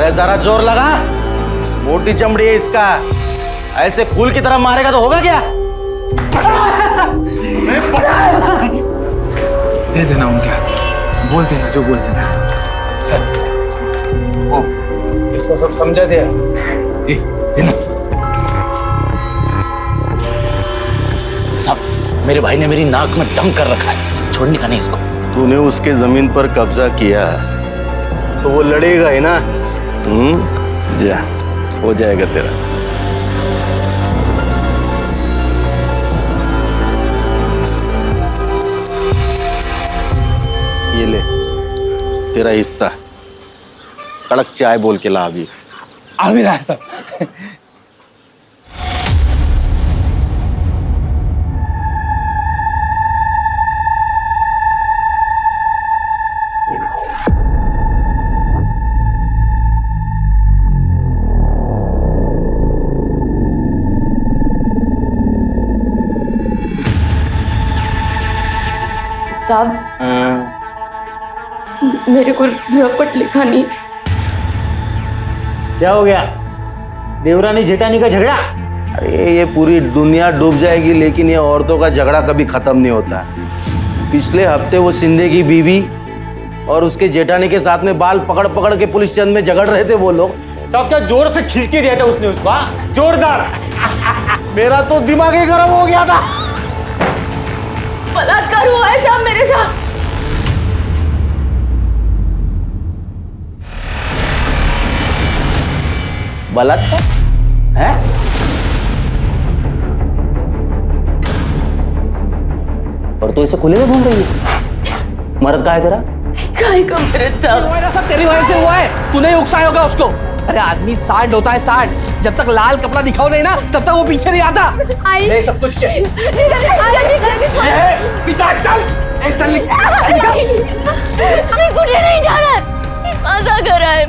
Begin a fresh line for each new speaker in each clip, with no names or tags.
अरे जरा जोर लगा, मोटी चमड़ी है इसका, ऐसे फूल की तरह मारेगा तो होगा क्या?
दे देना उनके हाथ, बोल देना जो बोल देना। सर वो इसको सब समझा दे ऐसा। देना।
साहब मेरे भाई ने मेरी नाक में दम कर रखा है, छोड़ने का नहीं इसको। तूने उसके जमीन पर कब्जा किया तो वो लड़ेगा ही ना। जा, हो जाएगा तेरा। ये ले तेरा हिस्सा, कड़क चाय बोल के ला अभी।
आ भी रहा है सर।
साहब मेरे को रपट लिखा नहीं।
क्या हो गया? देवरानी जेठानी का झगड़ा?
अरे ये पूरी दुनिया डूब जाएगी लेकिन ये औरतों का झगड़ा कभी खत्म नहीं होता। पिछले हफ्ते वो शिंदे की बीवी और उसके जेठानी के साथ में बाल पकड़ पकड़ के पुलिस चंद में झगड़ रहे थे वो लोग।
सब क्या जोर से खींच के दिया था उसने उसको, जोरदार।
मेरा तो दिमाग ही गर्म हो गया था।
बलात्कार हुआ है साहब मेरे साथ।
बलात्कार है? और तू इसे खुले में घूम रही है? मर्द कहाँ है तेरा?
काय का मर्द साहब?
सब तेरी वजह से हुआ है, तूने ही उकसाया होगा उसको। अरे आदमी सांड होता है सांड, जब तक लाल कपड़ा दिखाओ नहीं ना तब तक वो पीछे नहीं आता।
नहीं
सब कुछ
चल। नहीं जा रहा, मजा कर रहा है।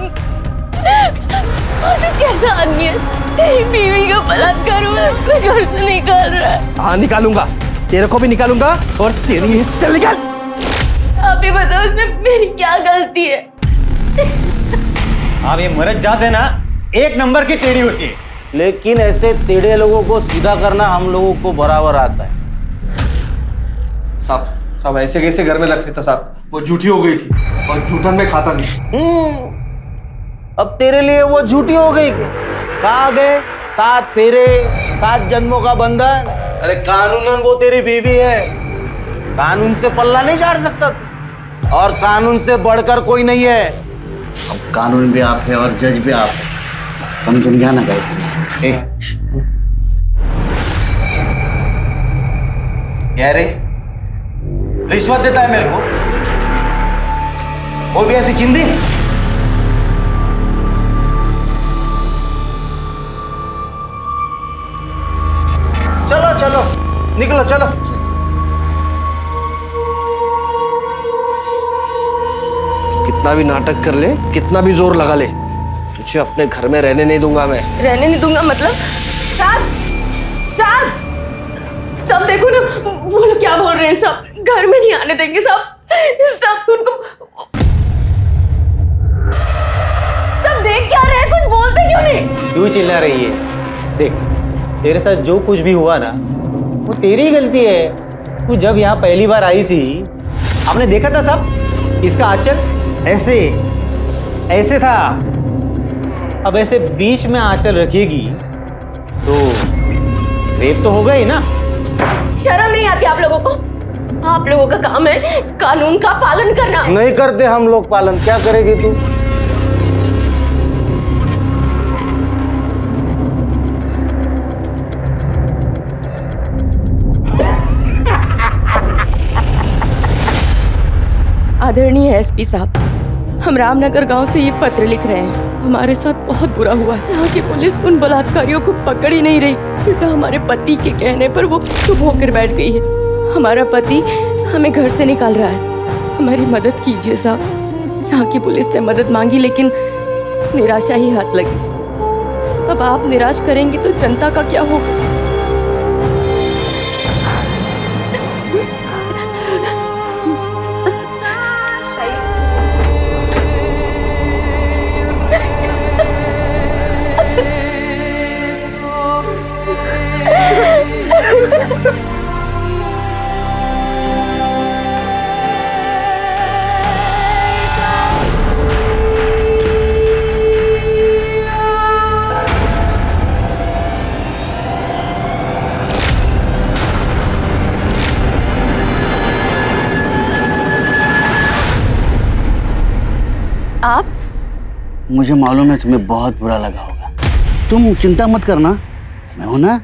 और तू कैसा आदमी है? तेरी बीवी का बलात्कार हुआ, उसको घर से निकाल रहा है।
हाँ निकालूंगा, तेरे को भी निकालूंगा और तेरी हिस्से निकाल।
आप ही बताओ इसमें मेरी क्या गलती है?
आप ये मर्द जाते ना, एक नंबर की टेढ़ी होती है।
लेकिन ऐसे टेढ़े लोगों को सीधा करना हम लोगों को बराबर आता है।
साहब ऐसे कैसे घर में रख लेता साहब, वो झूठी हो गई थी और झूठन में खाता नहीं।
अब तेरे लिए वो झूठी हो गई। कहाँ गए 7 फेरे, 7 जन्मों का बंधन? अरे कानूनन वो तेरी बीवी है, कानून से पल्ला नहीं झाड़ सकता और कानून से बढ़कर कोई नहीं है। अब कानून भी आप है और जज भी आप है, समझ गया ना गए? क्या रे, रिश्वत देता है मेरे को, वो भी ऐसी चिंदी? चलो चलो निकलो चलो।
कितना भी नाटक कर ले, कितना भी जोर लगा ले, तुझे अपने घर में रहने नहीं दूंगा मैं।
रहने नहीं दूंगा मतलब? साहब साहब सब देखो ना, वो लोग क्या बोल रहे हैं। सब घर में नहीं आने देंगे साहब। सब उनको सब देख क्या रहे हैं, कुछ बोलते क्यों नहीं?
क्यों चिल्ला रही है? देख, तेरे साथ जो कुछ भी हुआ ना वो तेरी ही गलती है। तू जब यहाँ पहली बार आई थी, आपने देखा था सब, इसका आंचल ऐसे ऐसे था। अब ऐसे बीच में आंचल रखेगी तो रेप तो होगा ही ना।
शर्म नहीं आती आप लोगों को? आप लोगों का काम है कानून का पालन करना।
नहीं करते हम लोग पालन, क्या करेगी तू?
आदरणीय एसपी साहब, हम रामनगर गांव से ये पत्र लिख रहे हैं। हमारे साथ बहुत बुरा हुआ है। यहाँ की पुलिस उन बलात्कारियों को पकड़ ही नहीं रही। उल्टा हमारे पति के कहने पर वो चुप होकर बैठ गई है। हमारा पति हमें घर से निकाल रहा है, हमारी मदद कीजिए साहब। यहाँ की पुलिस से मदद मांगी लेकिन निराशा ही हाथ लगी। अब आप निराश करेंगी तो जनता का क्या होगा? आप?
मुझे मालूम है तुम्हें बहुत बुरा लगा होगा। तुम चिंता मत करना, मैं हूं ना।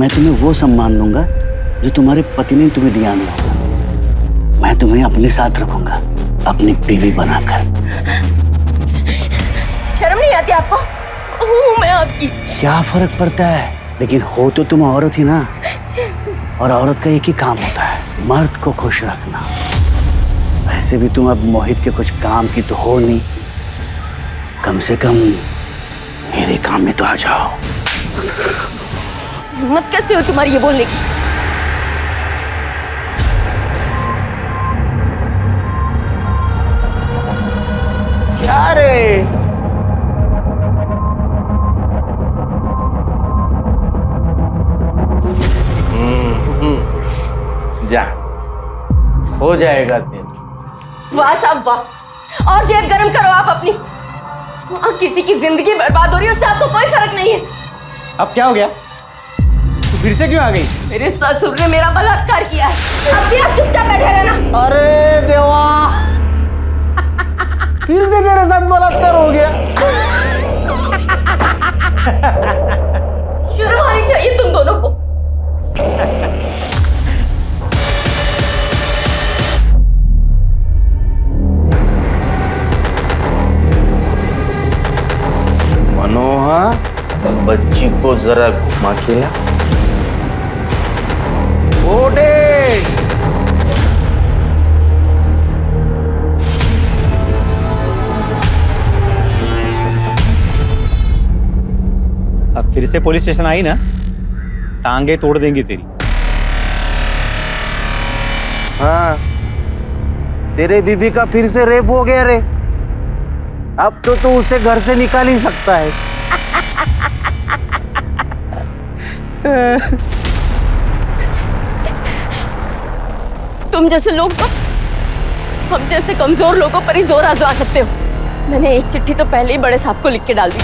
मैं तुम्हें वो सम्मान दूंगा जो तुम्हारे पति ने तुम्हें दिया नहीं होगा। मैं तुम्हें अपने साथ रखूंगा, अपनी बीवी बनाकर।
शर्म नहीं आती आपको? हूँ मैं आपकी।
क्या फर्क पड़ता है, लेकिन हो तो तुम औरत ही ना। और औरत का एक ही काम होता है, मर्द को खुश रखना। वैसे भी तुम अब मोहित के कुछ काम की तो हो नहीं, कम से कम मेरे काम में तो आ जाओ।
हिम्मत कैसे हो तुम्हारी ये बोलने की?
क्या रे? जा, हो जाएगा तेरा।
वाह साहब वाह, और जेब गरम करो आप अपनी। वहाँ किसी की जिंदगी बर्बाद हो रही है, उससे आपको कोई फर्क नहीं है।
अब क्या हो गया? तू फिर से क्यों आ गई?
मेरे ससुर ने मेरा बलात्कार किया है। अब भी आप चुपचाप बैठे रहना।
अरे देवा, फिर से तेरे साथ बलात्कार हो गया।
शर्म आनी चाहिए तुम दोनों को।
मनोहर, बच्ची को जरा घुमा के ला।
अब फिर से पुलिस स्टेशन आई ना, टांगे तोड़ देंगी तेरी।
हाँ, तेरे बीबी का फिर से रेप हो गया रे। अब तो तू उसे घर से निकाल ही सकता है।
तुम जैसे लोग तो हम जैसे कमजोर लोगों पर ही जोर आजमा सकते हो। मैंने एक चिट्ठी तो पहले ही बड़े साहब को लिख के डाल दी।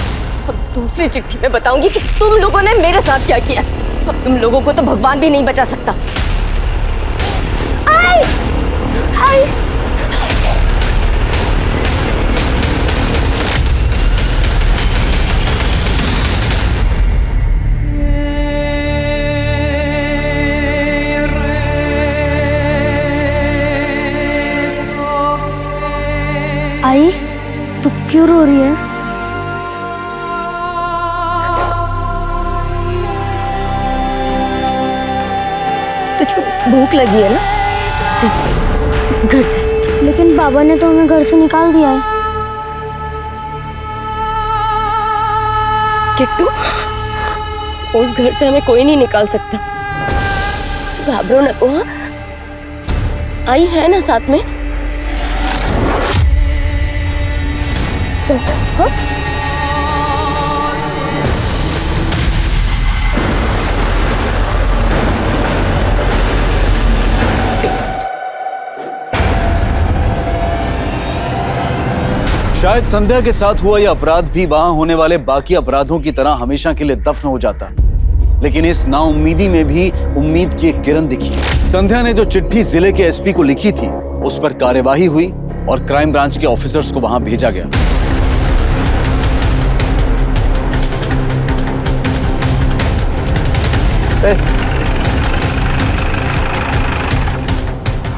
अब दूसरी चिट्ठी में बताऊंगी कि तुम लोगों ने मेरे साथ क्या किया। अब तुम लोगों को तो भगवान भी नहीं बचा सकता। आई! आई!
आई, तू क्यों रो रही है?
तुझको भूख लगी है ना? चल, घर चल।
लेकिन बाबा ने तो हमें घर से निकाल दिया है।
किट्टू, उस घर से हमें कोई नहीं निकाल सकता। घाबरो न को। हाँ, आई है ना साथ में। चल, हाँ?
शायद संध्या के साथ हुआ यह अपराध भी वहां होने वाले बाकी अपराधों की तरह हमेशा के लिए दफन हो जाता, लेकिन इस नाउम्मीदी में भी उम्मीद की एक किरण दिखी। संध्या ने जो चिट्ठी जिले के एसपी को लिखी थी, उस पर कार्यवाही हुई और क्राइम ब्रांच के ऑफिसर्स को वहां भेजा गया।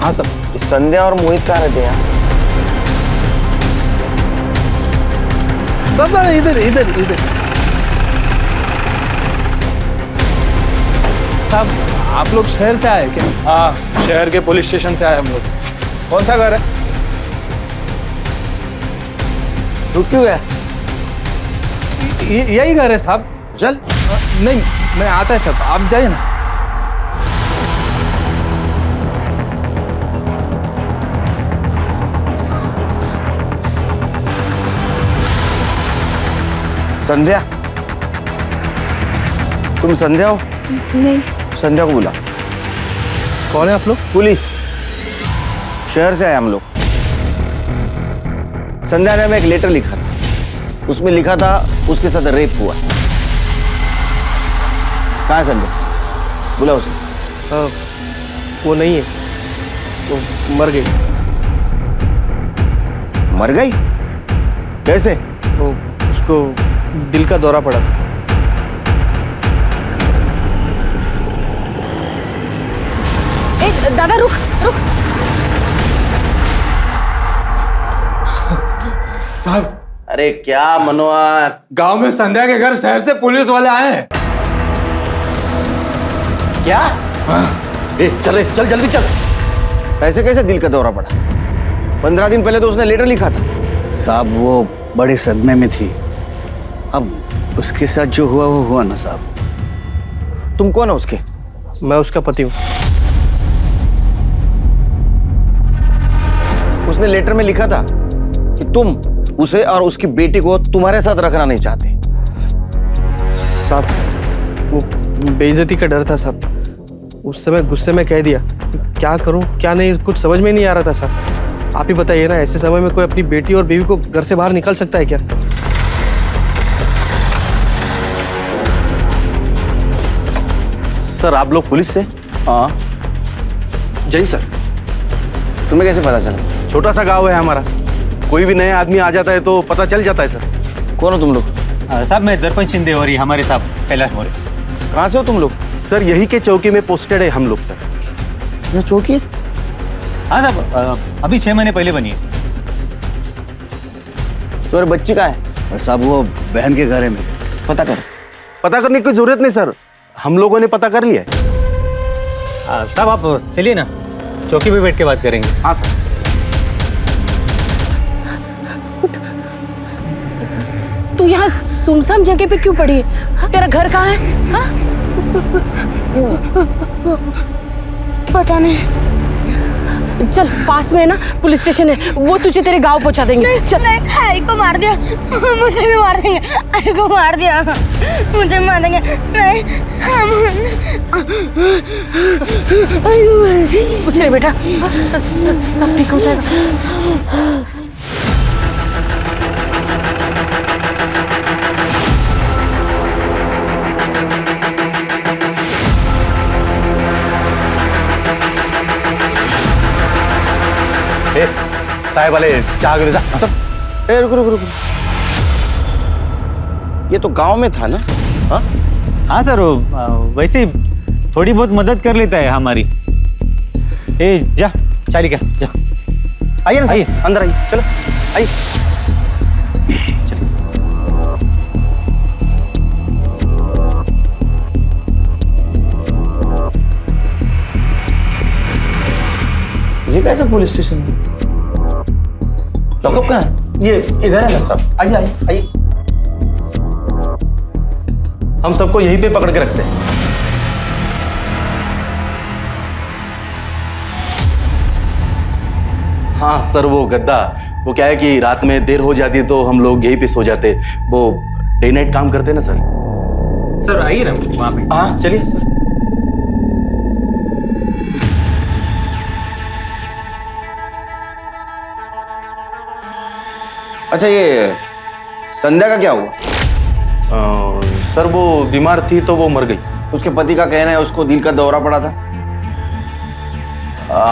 हाँ सर।
संध्या और मोहित कहाँ रहते हैं?
बाबा इधर इधर इधर। साहब, आप लोग शहर से आए क्या? हाँ, शहर के पुलिस स्टेशन से आए हम लोग। कौन सा घर है?
तू क्यों है?
यही घर है साहब।
चल।
नहीं, मैं आता है साहब, आप जाइए ना।
संध्या, तुम संध्या हो?
नहीं।
संध्या को बुला।
कौन है आप लोग?
पुलिस, शहर से आए हम लोग। संध्या ने हमें एक लेटर लिखा था, उसमें लिखा था उसके साथ रेप हुआ। कहाँ है संध्या? बुला उसे।
वो नहीं है, वो मर गई।
मर गई?
कैसे?
वो उसको दिल का दौरा पड़ा था।
दादा रुक रुक।
साहब,
अरे क्या मनोहर,
गांव में संध्या के घर शहर से पुलिस वाले आए हैं।
क्या? चल जल्दी चल।
ऐसे कैसे दिल का दौरा पड़ा? 15 दिन पहले तो उसने लेटर लिखा था। साहब वो बड़े सदमे में थी। अब उसके साथ जो हुआ वो हुआ ना साहब। तुम कौन हो उसके?
मैं उसका पति हूँ।
उसने लेटर में लिखा था कि तुम उसे और उसकी बेटी को तुम्हारे साथ रखना नहीं चाहते।
साहब वो बेइज्जती का डर था साहब। उस समय गुस्से में कह दिया। क्या करूं क्या नहीं कुछ समझ में नहीं आ रहा था साहब। आप ही बताइए ना, ऐसे समय में कोई अपनी बेटी और बीवी को घर से बाहर निकाल सकता है क्या?
सर आप लोग पुलिस से? हाँ।
जय सर।
तुम्हें कैसे पता चला?
छोटा सा गांव है हमारा, कोई भी नया आदमी आ जाता है तो पता चल जाता है सर।
कौन हो तुम लोग?
साहब मैं दर्पण शिंदे और ये हमारे साहब कैलाश मौर्य।
कहाँ से हो तुम लोग?
सर यही के चौकी में पोस्टेड है हम लोग सर।
यह चौकी है?
हाँ साहब, अभी 6 महीने पहले बनी है।
तुम्हारी बच्ची कहाँ है? साहब वो बहन के घर है मेरे। पता करो।
पता करने की जरूरत नहीं सर, हम लोगों ने पता कर लिया है।
साहब आप चलिए ना, चौकी पे बैठ के बात करेंगे।
हाँ सर।
तू यहाँ सुनसान जगह पे क्यों पड़ी है? तेरा घर कहाँ है? हाँ?
पता नहीं।
चल पास में है ना पुलिस स्टेशन है, वो तुझे तेरे गांव पहुंचा देंगे। चल।
नहीं, आई को मार दिया, मुझे भी मार देंगे। आई को मार दिया, मुझे मार देंगे। नहीं
कुछ नहीं बेटा, सब ठीक हो जाएगा।
साहब वाले चाह गिर जा सब।
रुको। ये तो गांव में था ना? हाँ
हाँ सर, वैसे थोड़ी बहुत मदद कर लेता है हमारी। ए जा चालिका जा।
आइए ना,
आइए।
अंदर आइए, चलो आइए।
ये कैसा पुलिस स्टेशन है? लॉकअप कहाँ है? ये इधर है ना साहब। आइए। हम सबको यहीं पे पकड़ के रखते हैं। हाँ सर, वो गद्दा, वो क्या है कि रात में देर हो जाती है तो हम लोग यहीं पे सो जाते। वो डे नाइट काम करते हैं ना सर।
सर आइए ना वहाँ पे।
हाँ चलिए सर।
अच्छा ये संध्या का क्या हुआ?
सर वो बीमार थी तो वो मर गई।
उसके पति का कहना है उसको दिल का दौरा पड़ा था।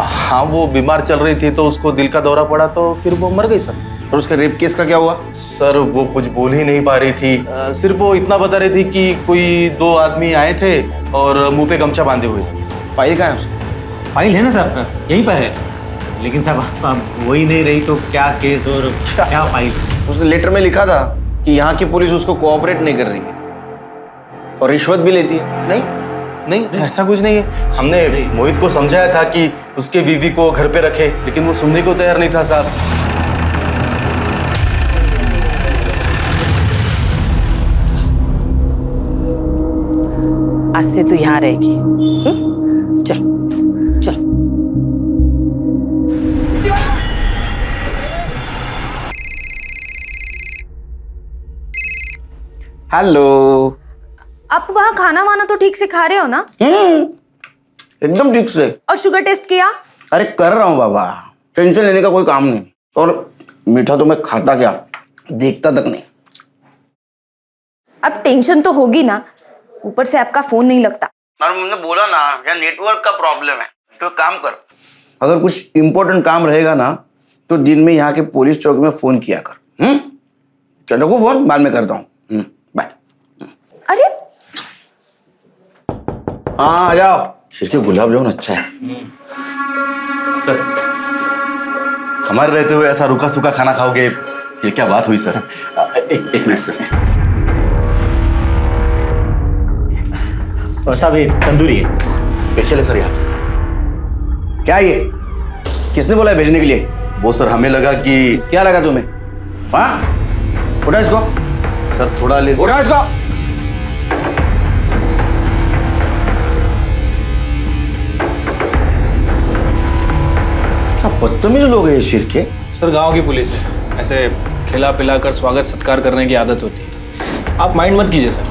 हाँ वो बीमार चल रही थी तो उसको दिल का दौरा पड़ा तो फिर वो मर गई सर।
और उसके रेप केस का क्या हुआ?
सर वो कुछ बोल ही नहीं पा रही थी। सिर्फ वो इतना बता रही थी कि कोई 2 आदमी आए थे और मुंह पे गमछा बांधे हुए थे।
फाइल कहाँ है उसकी?
फाइल है ना साहब, यहीं पर है। लेकिन साहब आप वही नहीं रही तो क्या केस और क्या फाइल?
उसने लेटर में लिखा था कि यहाँ की पुलिस उसको कोऑपरेट नहीं कर रही है और रिश्वत भी लेती है।
नहीं ऐसा कुछ नहीं है। हमने मोहित को समझाया था कि उसके बीवी को घर पे रखे, लेकिन वो सुनने को तैयार नहीं था साहब।
आज से तू यहाँ रहेगी। चल चल।
हेलो।
आप वहाँ खाना वाना तो ठीक से खा रहे हो ना?
एकदम ठीक से।
और शुगर टेस्ट किया?
अरे कर रहा हूँ बाबा, टेंशन लेने का कोई काम नहीं। और मीठा तो मैं खाता क्या, देखता तक नहीं।
अब टेंशन तो होगी ना, ऊपर से आपका फोन नहीं लगता।
और मैंने बोला ना यहाँ नेटवर्क का प्रॉब्लम है, तो काम कर। अगर कुछ इंपॉर्टेंट काम रहेगा ना तो दिन में यहाँ के पुलिस चौकी में फोन किया कर।
चलो को फोन बाद में करता हूँ। बाय।
अरे
हाँ आ जाओ। शिरके गुलाब जामुन अच्छा है।
सर हमारे रहते हुए ऐसा रूखा सूखा खाना खाओगे, ये क्या बात हुई सर? एक मिनट सर।
और साहब ये तंदूरी है,
स्पेशल है सर यहाँ।
क्या ये किसने बोला है भेजने के लिए?
वो सर हमें लगा कि
क्या लगा तुम्हें? हाँ उठा इसको,
सर थोड़ा ले।
उठा इसको। क्या बदतमीज लोग हैं ये शिरके।
सर गांव की पुलिस है, ऐसे खिला पिला कर स्वागत सत्कार करने की आदत होती है, आप माइंड मत कीजिए सर।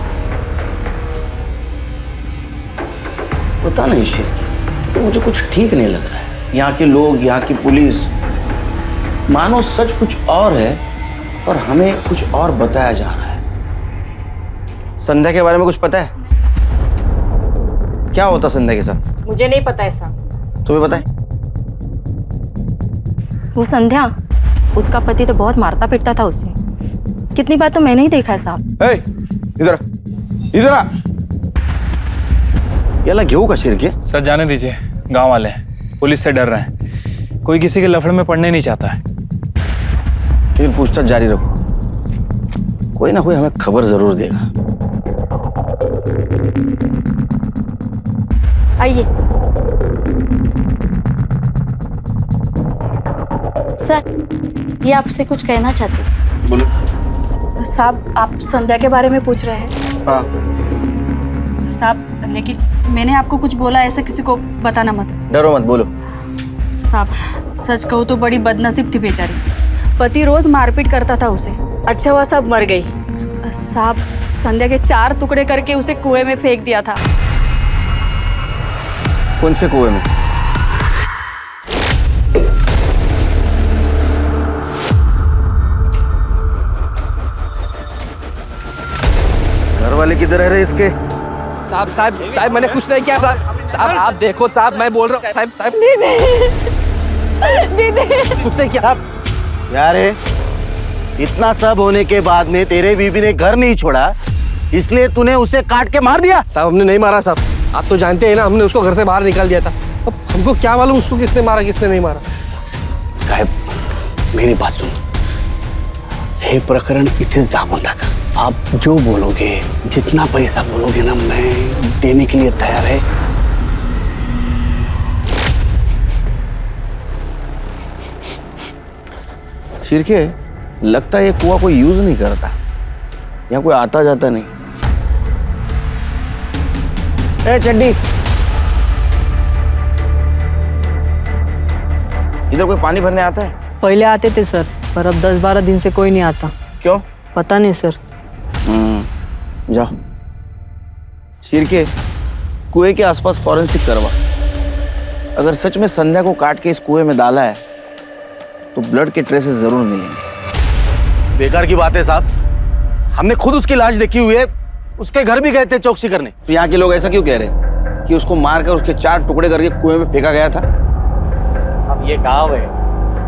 पता नहीं शिरके, तो मुझे कुछ ठीक नहीं लग रहा है। यहाँ के लोग, यहाँ की पुलिस, मानो सच कुछ और है और हमें कुछ और बताया जा रहा है। संध्या के बारे में कुछ पता है? क्या होता संध्या के साथ?
मुझे नहीं पता है साहब।
तुम्हें पता है?
वो संध्या, उसका पति तो बहुत मारता पीटता था उसे। कितनी बार तो मैंने ही देखा है साहब।
इधर इधर आ। याला घेऊ का शिरके?
सर जाने दीजिए, गांव वाले हैं, पुलिस से डर रहे हैं, कोई किसी के लफड़े में पड़ने नहीं चाहता है।
लेकिन पूछताछ जारी रखो, कोई ना कोई हमें खबर जरूर देगा।
आइए सर, ये आपसे कुछ कहना चाहते हैं।
बोलो।
साहब आप संध्या के बारे में पूछ रहे हैं?
हाँ
साहब लेकिन मैंने आपको कुछ बोला, ऐसा किसी को बताना मत।
डरो मत, बोलो।
साहब सच कहूँ तो बड़ी बदनसीब थी बेचारी, पति रोज मारपीट करता था उसे। अच्छा हुआ सब मर गई। साहब संध्या के 4 टुकड़े करके उसे कुएं में फेंक दिया था।
कौन से कुएं में? घर वाले किधर है रे इसके?
साहब साहब साहब मैंने कुछ नहीं किया साहब। साहब आप देखो साहब, मैं बोल रहा हूँ साहब साहब। कुछ नहीं किया साहब।
यार इतना सब होने के बाद में तेरे बीवी ने घर नहीं छोड़ा, इसलिए तूने उसे काट के मार दिया?
साहब हमने नहीं मारा साहब, आप तो जानते हैं ना, हमने उसको घर से बाहर निकाल दिया था। अब हमको क्या मालूम उसको किसने मारा किसने नहीं मारा।
साहेब मेरी बात सुन, हे प्रकरण इथेच दाबून टाका। आप जो बोलोगे, जितना पैसा बोलोगे ना, मैं देने के लिए तैयार है।
शिरके, लगता है ये कुआं कोई यूज नहीं करता, यहाँ कोई आता जाता नहीं। ए चड्डी, इधर कोई पानी भरने आता है?
पहले आते थे सर, पर अब 10-12 दिन से कोई नहीं आता।
क्यों?
पता नहीं सर।
जाओ शिरके, कुएं के आसपास फॉरेंसिक करवा। अगर सच में संध्या को काट के इस कुएं में डाला है तो ब्लड के ट्रेसेस जरूर मिलेंगे।
बेकार की बात है साहब, हमने खुद उसकी लाश देखी हुई है, उसके घर भी गए थे चौकसी करने।
तो यहाँ के लोग ऐसा क्यों कह रहे हैं कि उसको मारकर उसके 4 टुकड़े करके कुएं में फेंका गया था?
अब ये गाँव है,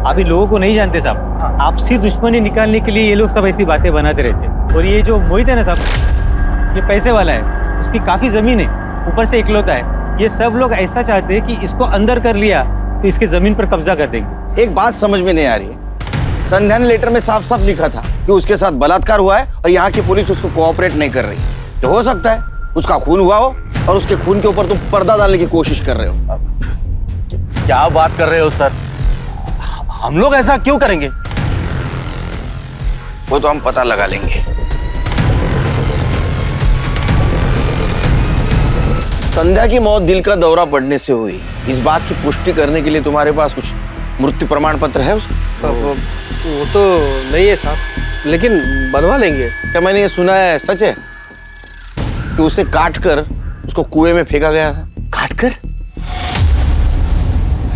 अभी लोगों को नहीं जानते साहब। आपसी दुश्मनी निकालने के लिए ये लोग सब ऐसी बातें बनाते रहते हैं। और ये जो मोहित है ना साहब, ये पैसे वाला है, उसकी काफी जमीन है, ऊपर से इकलौता है। ये सब लोग ऐसा चाहते हैं कि इसको अंदर कर लिया तो इसके जमीन पर कब्जा कर देंगे।
एक बात समझ में नहीं आ रही है, संध्या ने लेटर में साफ साफ लिखा था कि उसके साथ बलात्कार हुआ है और यहाँ की पुलिस उसको कोऑपरेट नहीं कर रही। तो हो सकता है उसका खून हुआ हो और उसके खून के ऊपर तुम पर्दा डालने की कोशिश कर रहे हो।
क्या बात कर रहे हो सर, हम लोग ऐसा क्यों करेंगे?
वो तो हम पता लगा लेंगे। संध्या की मौत दिल का दौरा पड़ने से हुई, इस बात की पुष्टि करने के लिए तुम्हारे पास कुछ मृत्यु प्रमाण पत्र है उसका?
वो तो नहीं है साहब, लेकिन बनवा लेंगे।
क्या मैंने ये सुना है सच है कि उसे काट कर उसको कुएं में फेंका गया था?
काट कर?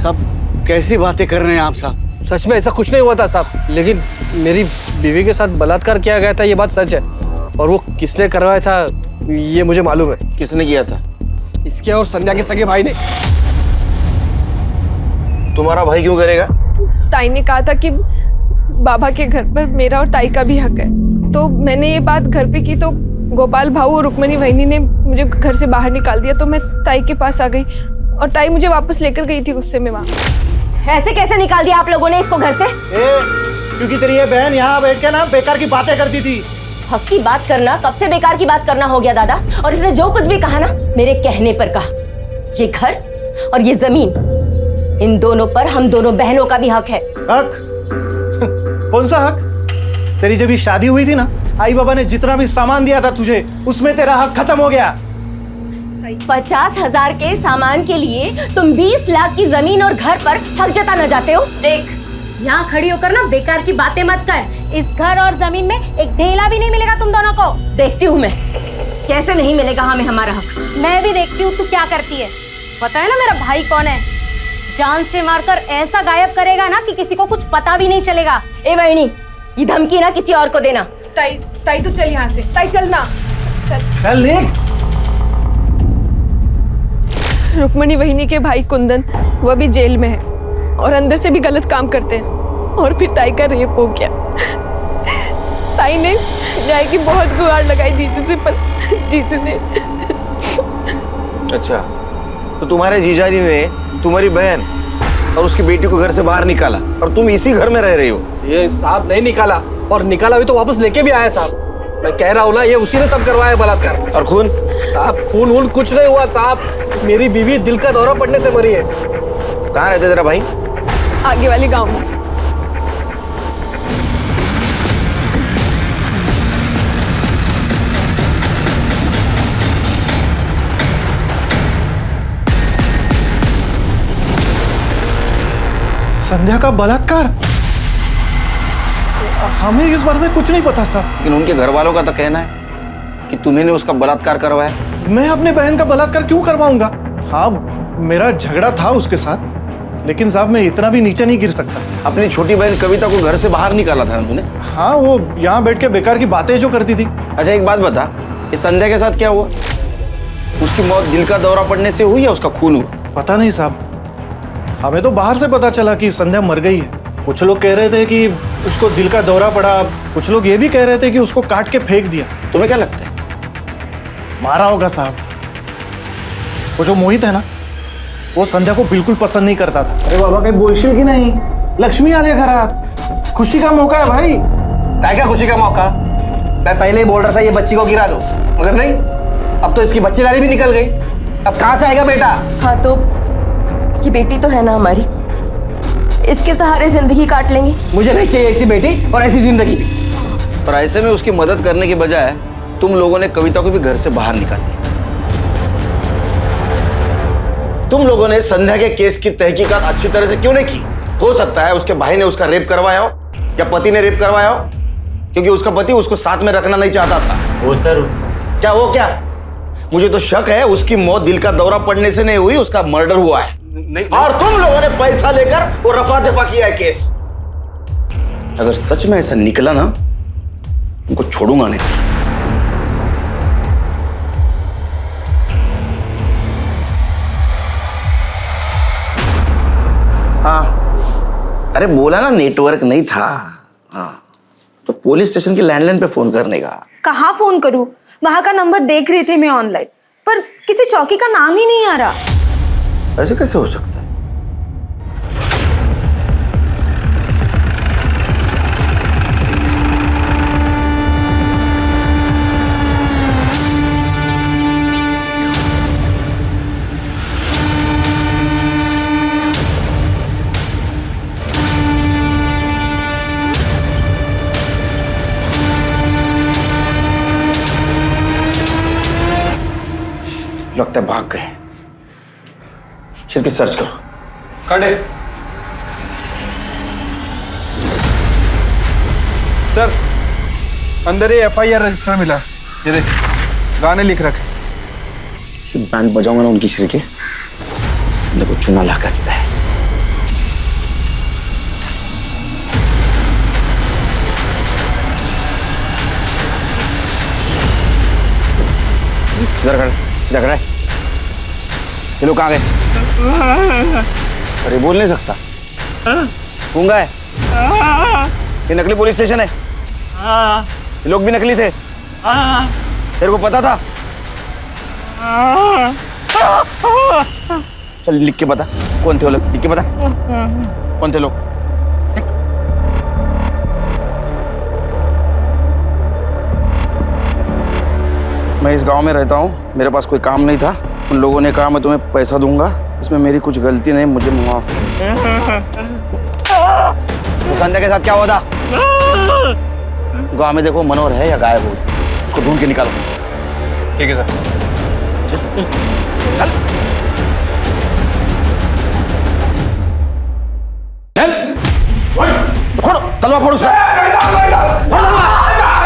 साहब कैसी बातें कर रहे हैं आप साहब?
सच में ऐसा कुछ नहीं हुआ था साहब, लेकिन मेरी बीवी के साथ बलात्कार किया गया था, ये बात सच है। और वो किसने करवाया था ये मुझे मालूम है।
किसने किया था?
इसके और संध्या के सगे भाई ने।
तुम्हारा भाई क्यों करेगा?
ताई ने कहा था कि बाबा के घर पर मेरा और ताई का भी हक है।
तो मैंने ये बात घर पे की तो गोपाल भाऊ और रुक्मणी वहिनी ने मुझे घर से बाहर निकाल दिया। तो मैं ताई के पास आ गई और ताई मुझे वापस लेकर गई थी गुस्से में वहाँ।
ऐसे कैसे निकाल दिया आप लोगों ने इसको घर से?
क्योंकि तेरी ये बहन यहाँ बैठ के ना बेकार की बातें करती थी।
हक की बात करना कब से बेकार की बात करना हो गया दादा? और इसने जो कुछ भी कहा ना मेरे कहने पर कहा। ये घर और ये जमीन, इन दोनों पर हम दोनों बहनों का भी हक है।
हक? कौन सा हक? तेरी जब ये शादी हुई थी ना, आई बाबा ने जितना भी सामान दिया था तुझे, उसमें तेरा हक खत्म हो गया।
50,000 के सामान के लिए तुम 20 लाख की जमीन और घर पर हक जताना चाहते हो? देख, यहाँ खड़ी होकर ना बेकार की बातें मत कर। इस घर और जमीन में एक ढेला भी नहीं मिलेगा तुम दोनों को। देखती हूँ मैं कैसे नहीं मिलेगा हमें हमारा हक। मैं भी देखती हूँ तू क्या करती है। पता है ना मेरा भाई कौन है? जान से मारकर ऐसा गायब करेगा ना कि किसी को कुछ पता भी नहीं चलेगा। ए वाहिनी, ये धमकी ना किसी और को देना।
ताई तो चल यहाँ से। ताई चल ना,
चल निक।
रुक्मणी वहिनी के भाई कुंदन वो भी जेल में है और अंदर से भी गलत काम करते हैं। और फिर ताई का रेप हो गया। ताई ने न्याय की बहुत गुहार लगाई जीजू से, पर जीजू ने।
अच्छा, तो तुम्हारे जीजाजी ने तुम्हारी बहन और उसकी बेटी को घर से बाहर निकाला और तुम इसी घर में रह रही हो?
ये साहब नहीं निकाला, और निकाला भी तो वापस लेके भी आया साहब। मैं कह रहा हूँ ना, ये उसी ने सब करवाया बलात्कार।
और खून?
साहब खून वून कुछ नहीं हुआ साहब। मेरी बीवी दिल का दौरा पड़ने से मरी है।
कहाँ रहते तेरा भाई?
आगे वाले गांव में।
संध्या का बलात्कार? हमें इस बारे में कुछ नहीं पता साहब।
लेकिन उनके घर वालों का तो कहना है कि तुम्ही ने उसका बलात्कार करवाया।
मैं अपने बहन का बलात्कार क्यों करवाऊंगा? हाँ, मेरा झगड़ा था उसके साथ, लेकिन साहब मैं इतना भी नीचे नहीं गिर सकता।
अपनी छोटी बहन कविता को घर से बाहर निकाला था ना तूने?
हाँ, वो यहाँ बैठ के बेकार की बातें जो करती थी।
अच्छा एक बात बता, इस संध्या के साथ क्या हुआ? उसकी मौत दिल का दौरा पड़ने से हुई या उसका खून हुआ?
पता नहीं साहब, हमें तो बाहर से पता चला कि संध्या मर गई है। कुछ लोग कह रहे थे कि उसको दिल का दौरा पड़ा, कुछ लोग ये भी कह रहे थे कि उसको काट के फेंक दिया।
तुम्हें क्या लगता है?
मारा होगा साहब। वो जो मोहित है ना, वो संध्या को बिल्कुल पसंद नहीं करता था। अरे बाबा कहीं बोलशील की नहीं, लक्ष्मी आले घरात, खुशी का मौका है भाई।
क्या खुशी का मौका? मैं पहले ही बोल रहा था ये बच्ची को गिरा दो, मगर नहीं, अब तो इसकी बच्चीदारी भी निकल गई। अब कहाँ से आएगा बेटा?
हाँ तो ये बेटी तो है ना हमारी, इसके सहारे जिंदगी काट लेंगे।
मुझे नहीं चाहिए ऐसी बेटी और ऐसी जिंदगी।
और ऐसे में उसकी मदद करने के बजाय तुम लोगों ने कविता को भी घर से बाहर निकाल दिया। तुम लोगों ने संध्या के केस की तहकीकात अच्छी तरह से क्यों नहीं की? हो सकता है उसके भाई ने उसका रेप करवाया हो या पति ने रेप करवाया हो, क्योंकि उसका पति उसको साथ में रखना नहीं चाहता था।
वो सर,
क्या वो क्या? मुझे तो शक है उसकी मौत दिल का दौरा पड़ने से नहीं हुई, उसका मर्डर हुआ है।
नहीं।
और तुम लोगों ने पैसा लेकर वो रफा दफा किया है केस। अगर सच में ऐसा निकला ना, उनको छोड़ूंगा नहीं। हाँ, अरे बोला ना नेटवर्क नहीं था। हाँ, तो पुलिस स्टेशन की लैंडलाइन पे फोन करने का।
कहाँ फोन करूँ? वहाँ का नंबर देख रही थी मैं ऑनलाइन, पर किसी चौकी का नाम ही नहीं आ रहा।
ऐसे कैसे हो सकता है? लगता है भाग गए। शिरकी सर्च करो।
खड़े सर, अंदर ये FIR रजिस्टर मिला। ये देख, गाने लिख रखे।
सिर्फ बैंड बजाऊंगा ना उनकी शिरकी, देखो चुना ला कर देता है। इधर खड़े, सीधा खड़ा है। ये लोग कहाँ गए? अरे बोल नहीं सकता, गूंगा है। ये नकली पुलिस स्टेशन है।
ये लोग भी नकली थे? तेरे को पता था? चल लिख के बता, कौन थे वो लोग? लिख के बता, कौन थे लोग? मैं इस गांव में रहता हूँ, मेरे पास कोई काम नहीं था। उन लोगों ने कहा मैं तुम्हें पैसा दूंगा, इसमें मेरी कुछ गलती नहीं, मुझे माफ कर। तो संध्या के साथ क्या हुआ था? गांव में देखो मनोहर है या गायब हो, उसको ढूंढ के निकालो।
ठीक है सर।
चल फोड़ो तलवार, फोड़ो उसका,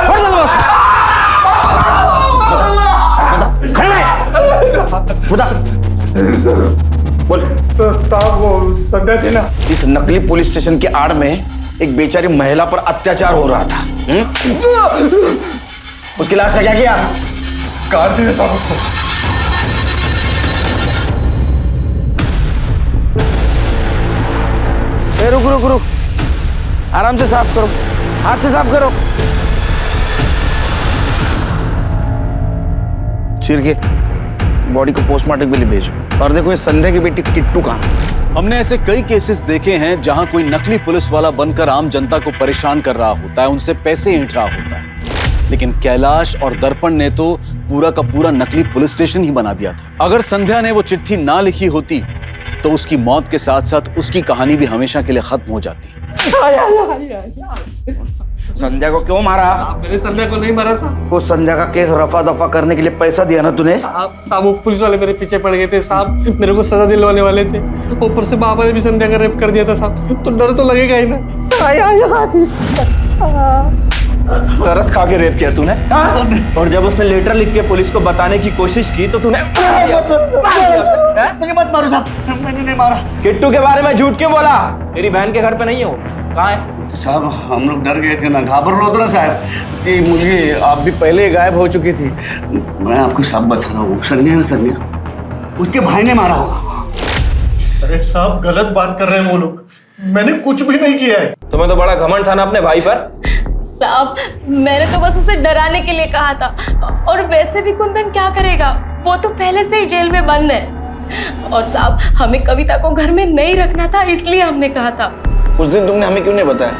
फोड़ तलवार उसका। खड़े रहे, बता बोल।
साहब वो संध्या थी ना,
इस नकली पुलिस स्टेशन के आड़ में एक बेचारी महिला पर अत्याचार हो रहा था। उसकी लाश का क्या किया?
काट दिया साहब उसको।
रुक रुक रुक, आराम से साफ करो, हाथ से साफ करो। चीर के बॉडी को पोस्टमार्टम के लिए भेजो। और देखो ये संध्या की बेटी किट्टू कहाँ?
हमने ऐसे कई केसेस देखे हैं जहां कोई नकली पुलिस वाला बनकर आम जनता को परेशान कर रहा होता है, उनसे पैसे ऐंठ रहा होता है। लेकिन कैलाश और दर्पण ने तो पूरा का पूरा नकली पुलिस स्टेशन ही बना दिया था। अगर संध्या ने वो चिट्ठी ना लिखी होती तो उसकी मौत के साथ साथ उसकी कहानी भी हमेशा के लिए खत्म हो जाती।
संध्या को क्यों मारा?
मैंने संध्या को नहीं मारा साहब।
वो संध्या का केस रफा दफा करने के लिए पैसा दिया ना तूने?
साहब वो पुलिस वाले मेरे पीछे पड़ गए थे साहब, मेरे को सजा दिलवाने वाले थे। ऊपर से बाबा ने भी संध्या का रेप कर दिया था साहब, तो डर तो लगेगा ही ना।
तरस खा के रेप किया तूने, और जब उसने लेटर लिख के पुलिस को बताने की कोशिश की तो तूने
मुझे मत मारो साहब, मैंने नहीं मारा।
किट्टू के बारे में झूठ क्यों बोला? मेरी बहन के घर पे नहीं है वो, कहाँ है?
तो साहब हम लोग डर गए थे ना, घाबर लो तो ना साहब कि मुझे आप भी पहले गायब हो चुकी थी। मैं आपको सब बता रहा हूँ, संध्या है ना, संध्या उसके भाई ने मारा होगा।
अरे साहब गलत बात कर रहे हैं वो लोग, मैंने कुछ भी नहीं किया है।
तुम्हें तो बड़ा घमंड था ना अपने भाई पर।
साहब मैंने तो बस उसे डराने के लिए कहा था, और वैसे भी कुंदन क्या करेगा, वो तो पहले से ही जेल में बंद है। और साहब हमें कविता को घर में नहीं रखना था, इसलिए हमने कहा था।
उस दिन तुमने हमें क्यों नहीं बताया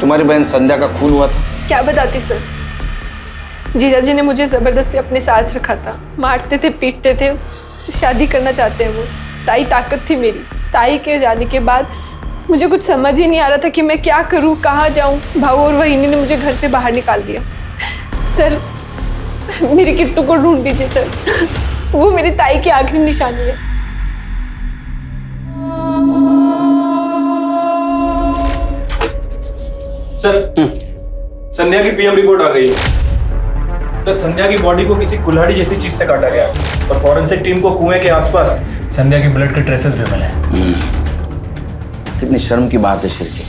तुम्हारी बहन संध्या का खून हुआ था?
क्या बताती सर, जीजा जी ने मुझे जबरदस्ती अपने साथ रखा था, मारते थे, पीटते थे, शादी करना चाहते हैं वो। ताई ताकत थी मेरी। ताई के जाने के बाद मुझे कुछ समझ ही नहीं आ रहा था कि मैं क्या करूं, कहाँ जाऊं। भाऊ और वहीनी ने मुझे घर से बाहर निकाल दिया। सर मेरी किट्टू को ढूंढ दीजिए सर, वो मेरी ताई की आखिरी निशानी है।
सर संध्या की पीएम रिपोर्ट आ गई है। सर संध्या की बॉडी को किसी कुल्हाड़ी जैसी चीज से काटा गया और फॉरेंसिक टीम को कुएं के आसपास संध्या के ब्लड के ट्रेसेस भी मिले।
कितनी शर्म की बात है शिरके।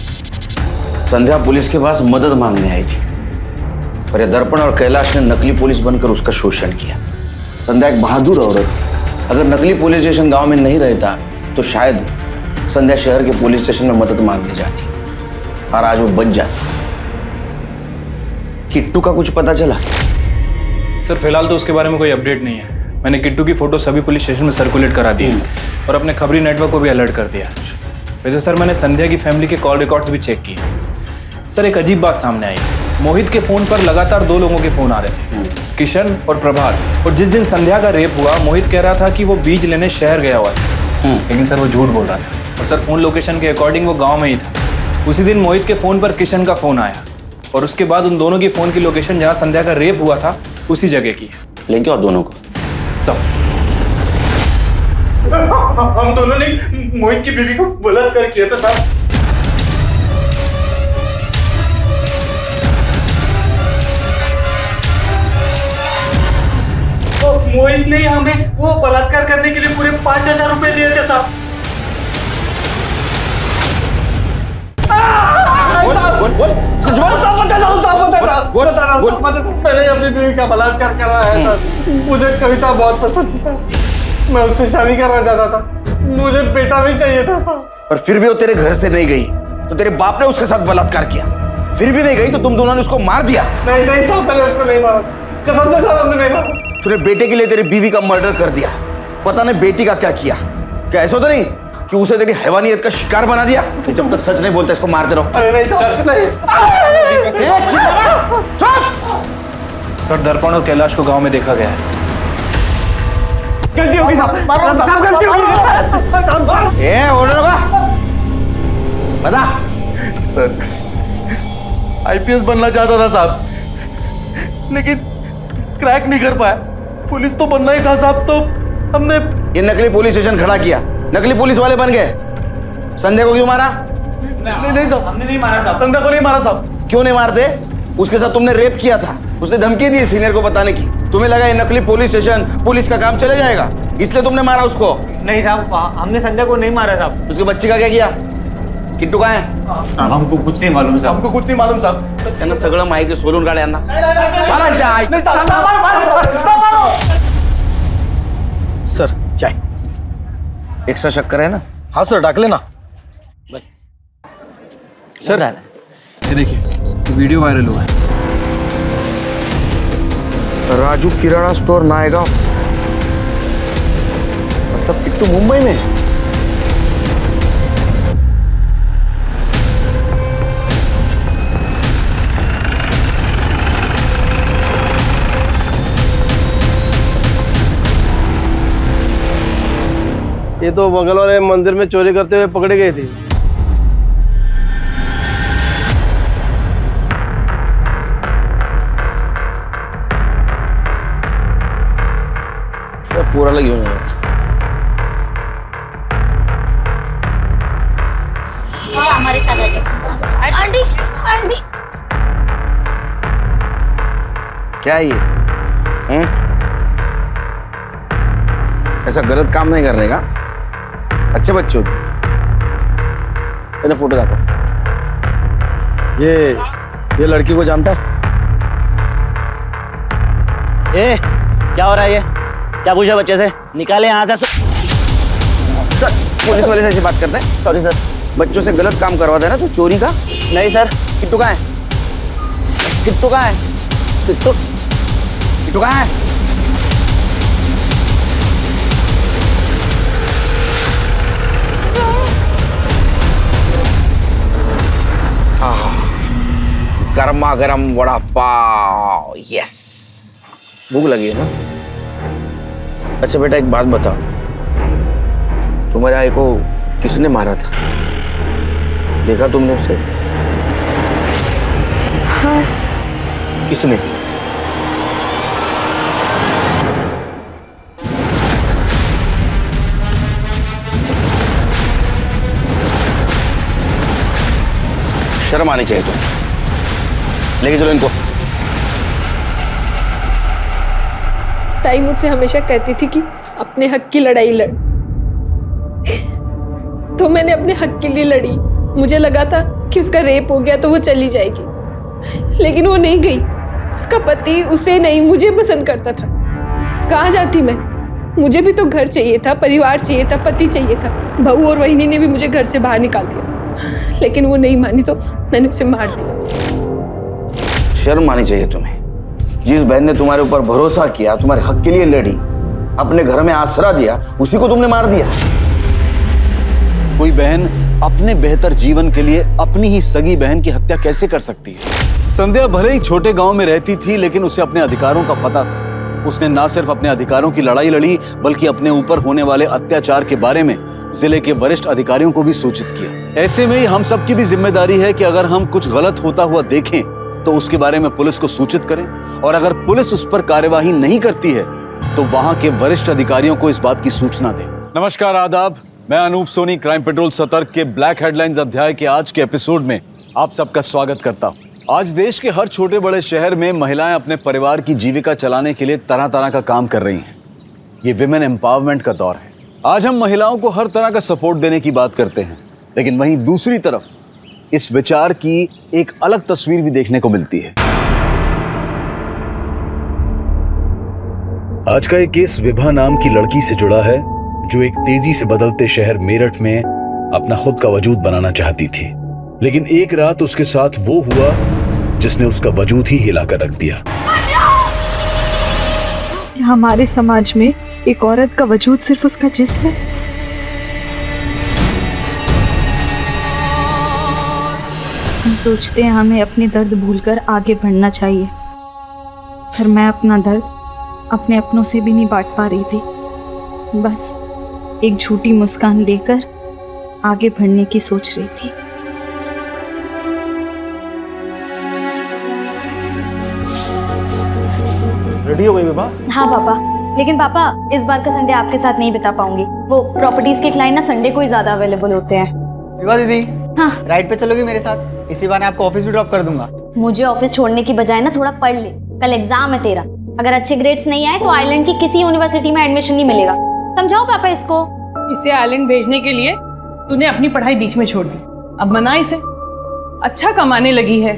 संध्या पुलिस के पास मदद मांगने आई थी, पर ये दर्पण और कैलाश ने नकली पुलिस बनकर उसका शोषण किया। संध्या एक बहादुर औरत थी। अगर नकली पुलिस स्टेशन गांव में नहीं रहता तो शायद संध्या शहर के पुलिस स्टेशन में मदद मांगने जाती और आज वो बच जाती। किट्टू का कुछ पता चला?
सर फिलहाल तो उसके बारे में कोई अपडेट नहीं है। मैंने किट्टू की फोटो सभी पुलिस स्टेशन में सर्कुलेट करा दी है और अपने खबरी नेटवर्क को भी अलर्ट कर दिया। वैसे सर मैंने संध्या की फैमिली के कॉल रिकॉर्ड्स भी चेक किए। सर एक अजीब बात सामने आई। मोहित के फोन पर लगातार 2 लोगों के फोन आ रहे थे, किशन और प्रभात। और जिस दिन संध्या का रेप हुआ मोहित कह रहा था कि वो बीज लेने शहर गया हुआ था, लेकिन सर वो झूठ बोल रहा था। और सर फोन लोकेशन के अकॉर्डिंग वो गाँव में ही था। उसी दिन मोहित के फोन पर किशन का फोन आया और उसके बाद उन दोनों की फोन की लोकेशन जहाँ संध्या का रेप हुआ था उसी जगह की है।
लेकिन और दोनों को
सब
हम दोनों ने मोहित की बीवी को बलात्कार किया था साहब। तो मोहित ने हमें वो बलात्कार करने के लिए पूरे 5,000 रुपए दिए थे साहब। मैंने अपनी बीवी का बलात्कार करा है सर। मुझे कविता बहुत पसंद थी सर, मैं उससे शादी करना चाहता था, मुझे बेटा भी चाहिए था सर।
और फिर भी वो तेरे घर से नहीं गई तो तेरे बाप ने उसके साथ बलात्कार किया। फिर भी नहीं गई तो तुम दोनों ने उसको मार दिया।
नहीं नहीं साहब, मैंने उसको नहीं मारा साहब, कसम से साहब, हमने नहीं मारा।
तूने बेटे के लिए तेरी बीवी का मर्डर कर दिया, पता नहीं बेटी का क्या किया। क्या ऐसा तो नहीं कि उसे तेरी हैवानियत का शिकार बना दिया? जब तक सच नहीं बोलते इसको मारते रहो।
अरे नहीं साहब, नहीं।
सर दर्पण और कैलाश को गांव में देखा गया है।
गलती होगी साहब, साहब गलती होगी।
ए बोल रहा बता।
सर आईपीएस बनना चाहता था साहब, लेकिन क्रैक नहीं कर पाया। पुलिस तो बनना ही था साहब, तो हमने
ये नकली पुलिस स्टेशन खड़ा किया, नकली पुलिस वाले बन गए। संध्या को क्यों मारा?
नहीं नहीं साहब, हमने नहीं मारा साहब, संध्या को नहीं मारा साहब।
क्यों नहीं मारते? उसके साथ तुमने रेप किया था, उसने धमकी दी सीनियर को बताने की। तुम्हें लगा ये नकली पुलिस स्टेशन पुलिस का काम चले जाएगा, इसलिए तुमने मारा उसको।
नहीं साहब, हमने संध्या को नहीं मारा साहब।
उसके बच्चे का क्या किया? किट्टू कहाँ है?
हमको कुछ नहीं मालूम साहब।
हमको कुछ नहीं मालूम साहब।
त्यांना सगळं माहिती सोलून काढ यांना।
नहीं साहब,
सर चाय।
एक्स्ट्रा शक्कर है ना?
हाँ सर, डाक लेना।
सर ये देखिए वीडियो वायरल हुआ है।
राजू किराना स्टोर नायगांव, मतलब किट्टू मुंबई में।
ये तो बगल वाले मंदिर में चोरी करते हुए पकड़े गए थे।
पूरा लगी हुई है।
हमारे साथ आ जाओ। आंटी आंटी
क्या है ये? ऐसा गलत काम नहीं करने का। अच्छे बच्चे हो। पहले फोटो देखो।
ये लड़की को जानता है?
ए क्या हो रहा है ये? क्या पूछा बच्चे से? निकाले यहाँ से।
सर पुलिस वाले से ऐसी बात करते हैं?
Sorry sir.
बच्चों से गलत काम करवाते हैं ना तो चोरी का?
नहीं सर।
किट्टू कहाँ है? किट्टू कहाँ है? किट्टू किट्टू कहाँ है? गर्मा गर्म वड़ा पाव। यस, भूख लगी है ना? अच्छा बेटा एक बात बताओ, तुम्हारे आई को किसने मारा था? देखा तुमने उसे?
हाँ।
किसने? शर्म आनी चाहिए तुम्हें। लेके चलो इनको।
ताई मुझसे हमेशा कहती थी कि अपने हक की लड़ाई लड़, तो मैंने अपने हक के लिए लड़ी। मुझे लगा था कि उसका रेप हो गया तो वो चली जाएगी, लेकिन वो नहीं गई। उसका पति उसे नहीं मुझे पसंद करता था। कहाँ जाती मैं? मुझे भी तो घर चाहिए था, परिवार चाहिए था, पति चाहिए था। बहू और वहिनी ने भी मुझे घर से बाहर निकाल दिया, लेकिन वो नहीं मानी तो मैंने उसे मार दिया।
शर्म आनी चाहिए तुम्हें। जिस बहन ने तुम्हारे ऊपर भरोसा किया, तुम्हारे हक के लिए लड़ी, अपने घर में आसरा दिया, उसी को तुमने मार दिया।
कोई बहन अपने बेहतर जीवन के लिए अपनी ही सगी बहन की हत्या कैसे कर सकती है? संध्या भले ही छोटे गांव में रहती थी, लेकिन उसे अपने अधिकारों का पता था। उसने ना सिर्फ अपने अधिकारों की लड़ाई लड़ी, बल्कि अपने ऊपर होने वाले अत्याचार के बारे में जिले के वरिष्ठ अधिकारियों को भी सूचित किया। ऐसे में ही हम सबकी भी जिम्मेदारी है कि अगर हम कुछ गलत होता हुआ देखें तो उसके बारे में पुलिस को सूचित करें, और अगर पुलिस उस पर कार्यवाही नहीं करती है तो वहां के वरिष्ठ अधिकारियों को इस बात की सूचना दें। नमस्कार, आदाब। मैं अनूप सोनी क्राइम पेट्रोल सतर्क के ब्लैक हेडलाइंस अध्याय के आज के एपिसोड में आप सबका स्वागत करता हूं। आज देश के हर छोटे बड़े शहर में महिलाएं अपने परिवार की जीविका चलाने के लिए तरह तरह का काम कर रही हैं। ये विमेन एम्पावरमेंट का दौर है। आज हम महिलाओं को हर तरह का सपोर्ट देने की बात करते हैं, लेकिन वहीं दूसरी तरफ इस विचार की एक अलग तस्वीर भी देखने को मिलती है।
आज का एक केस विभा नाम की लड़की से जुड़ा है, जो एक तेजी से बदलते शहर मेरठ में अपना खुद का वजूद बनाना चाहती थी। लेकिन एक रात उसके साथ वो हुआ जिसने उसका वजूद ही हिलाकर रख दिया।
हमारे समाज में एक औरत का वजूद सिर्फ उसका जिस्म है।
हम सोचते हैं हमें अपने दर्द भूलकर आगे बढ़ना चाहिए, पर मैं अपना दर्द अपने अपनों से भी नहीं बांट पा रही थी। बस एक झूठी मुस्कान लेकर आगे बढ़ने की सोच रही थी।
रेडी हो गई विभा?
हाँ पापा, लेकिन पापा इस बार का संडे आपके साथ नहीं बिता पाऊंगी। वो प्रॉपर्टीज के क्लाइंट ना संडे को ही ज्यादा अवेलेबल होते हैं।
विभा दीदी,
हाँ
राइड पे चलोगी मेरे साथ? इसी बार आपको ऑफिस भी ड्रॉप कर दूंगा।
मुझे ऑफिस छोड़ने की बजाय ना थोड़ा पढ़ ले, कल एग्जाम है तेरा। अगर अच्छे ग्रेड्स नहीं आए तो आइलैंड की किसी यूनिवर्सिटी में एडमिशन नहीं मिलेगा। समझाओ पापा इसको।
इसे आइलैंड भेजने के लिए तूने अपनी पढ़ाई बीच में छोड़ दी। अब मना इसे, अच्छा कमाने लगी है,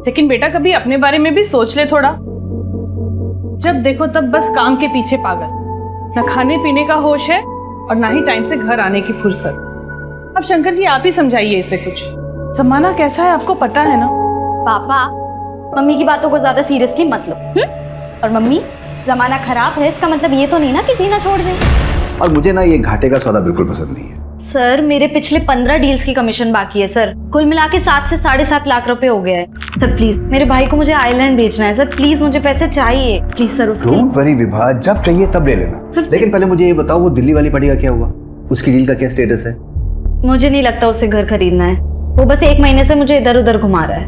लेकिन बेटा कभी अपने बारे में भी सोच ले थोड़ा। जब देखो तब बस काम के पीछे पागल, न खाने पीने का होश है और ना ही टाइम से घर आने की फुर्सत। अब शंकर जी आप ही समझाइए इसे कुछ। जमाना कैसा है आपको पता है ना।
पापा मम्मी की बातों को ज्यादा सीरियसली मत लो। और मम्मी, जमाना खराब है इसका मतलब ये तो नहीं ना कि जीना छोड़ दें।
और मुझे ना ये घाटे का सौदा बिल्कुल पसंद नहीं है।
सर मेरे पिछले 15 डील्स की कमीशन बाकी है सर। कुल मिला के 7 से 7.5 लाख रुपए हो गया है। सर प्लीज मेरे भाई को मुझे आइलैंड बेचना है सर। प्लीज मुझे पैसे चाहिए प्लीज सर। उसकी
डोंट वरी विभा, जब चाहिए तब ले लेना। लेकिन पहले मुझे ये बताओ, वो दिल्ली वाली पार्टी का क्या हुआ? उसकी डील का क्या स्टेटस है?
मुझे नहीं लगता उसे घर खरीदना है। वो बस 1 महीने से मुझे इधर उधर घुमा रहा है।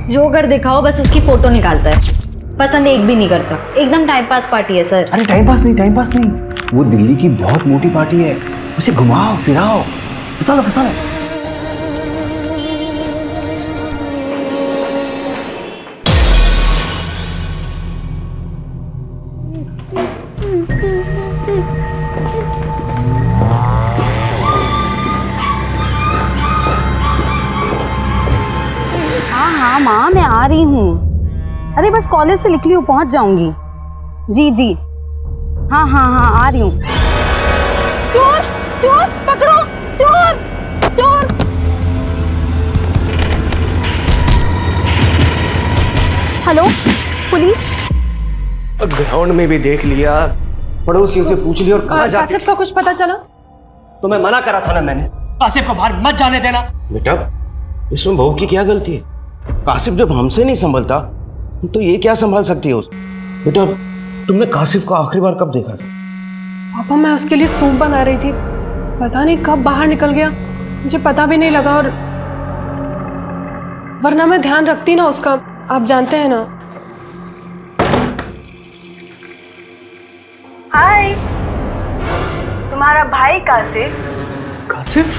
जो घर दिखाओ बस उसकी फोटो निकालता है। पसंद एक भी नहीं करता। एकदम टाइम पास पार्टी है सर।
अरे टाइम पास नहीं, वो दिल्ली की बहुत मोटी पार्टी है। उसे घुमाओ फिराओ, फंसा लो।
हाँ माँ मैं आ रही हूँ। अरे बस कॉलेज से निकली हूँ, पहुँच जाऊंगी। जी हाँ आ रही हूँ। चोर पकड़ो, चोर। Hello police?
ग्राउंड में भी देख लिया, पड़ोसियों से पूछ लिया और कहाँ जाके।
कासिफ का कुछ पता चला?
तो मैं मना करा था ना मैंने, कासिफ को बाहर मत जाने देना।
बेटा इसमें बहू की क्या गलती है? कासिफ जब हमसे नहीं संभलता तो ये क्या संभाल सकती है उस? बेटा तुमने कासिफ को आखिरी बार कब देखा था?
पापा मैं उसके लिए सूप बना रही थी, पता नहीं कब बाहर निकल गया, मुझे पता भी नहीं लगा। और वरना मैं ध्यान रखती ना उसका, आप जानते हैं ना। हाय, तुम्हारा भाई
कासिफ?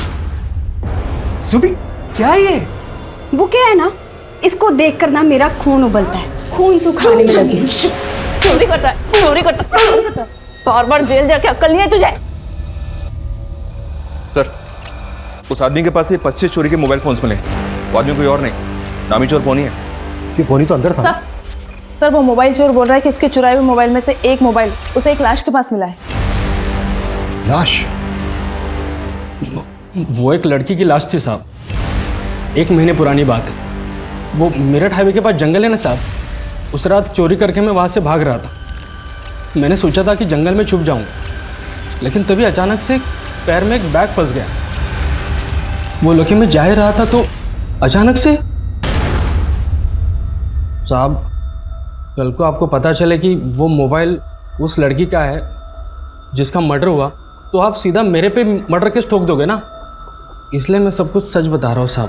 सुबी क्या है ये?
वो क्या है ना, इसको देखकर ना मेरा खून उबलता है, खून सुखाने में लगी।
चोरी करता बार बार जेल जाके अक्ल नहीं है तुझे?
सर उस आदमी के पास से 25 चोरी के मोबाइल फोन्स मिले। वो आदमी कोई और नहीं, नामी चोर पोनी है।
कि पोनी तो अंदर था।
सर वो मोबाइल चोर बोल रहा है कि उसके चुराए हुए मोबाइल में से एक मोबाइल उसे एक लाश के पास मिला है।
लाश?
वो एक लड़की की लाश थी साहब, 1 महीने पुरानी बात है। वो मेरठ हाईवे के पास जंगल है ना साहब, उस रात चोरी करके मैं वहाँ से भाग रहा था। मैंने सोचा था कि जंगल में छुप जाऊँगा, लेकिन तभी अचानक से पैर में एक बैग फंस गया। वो लेके मैं जा ही रहा था तो अचानक से साहब, कल को आपको पता चले कि वो मोबाइल उस लड़की का है जिसका मर्डर हुआ, तो आप सीधा मेरे पे मर्डर केस ठोक दोगे ना, इसलिए मैं सब कुछ सच बता रहा हूँ साहब।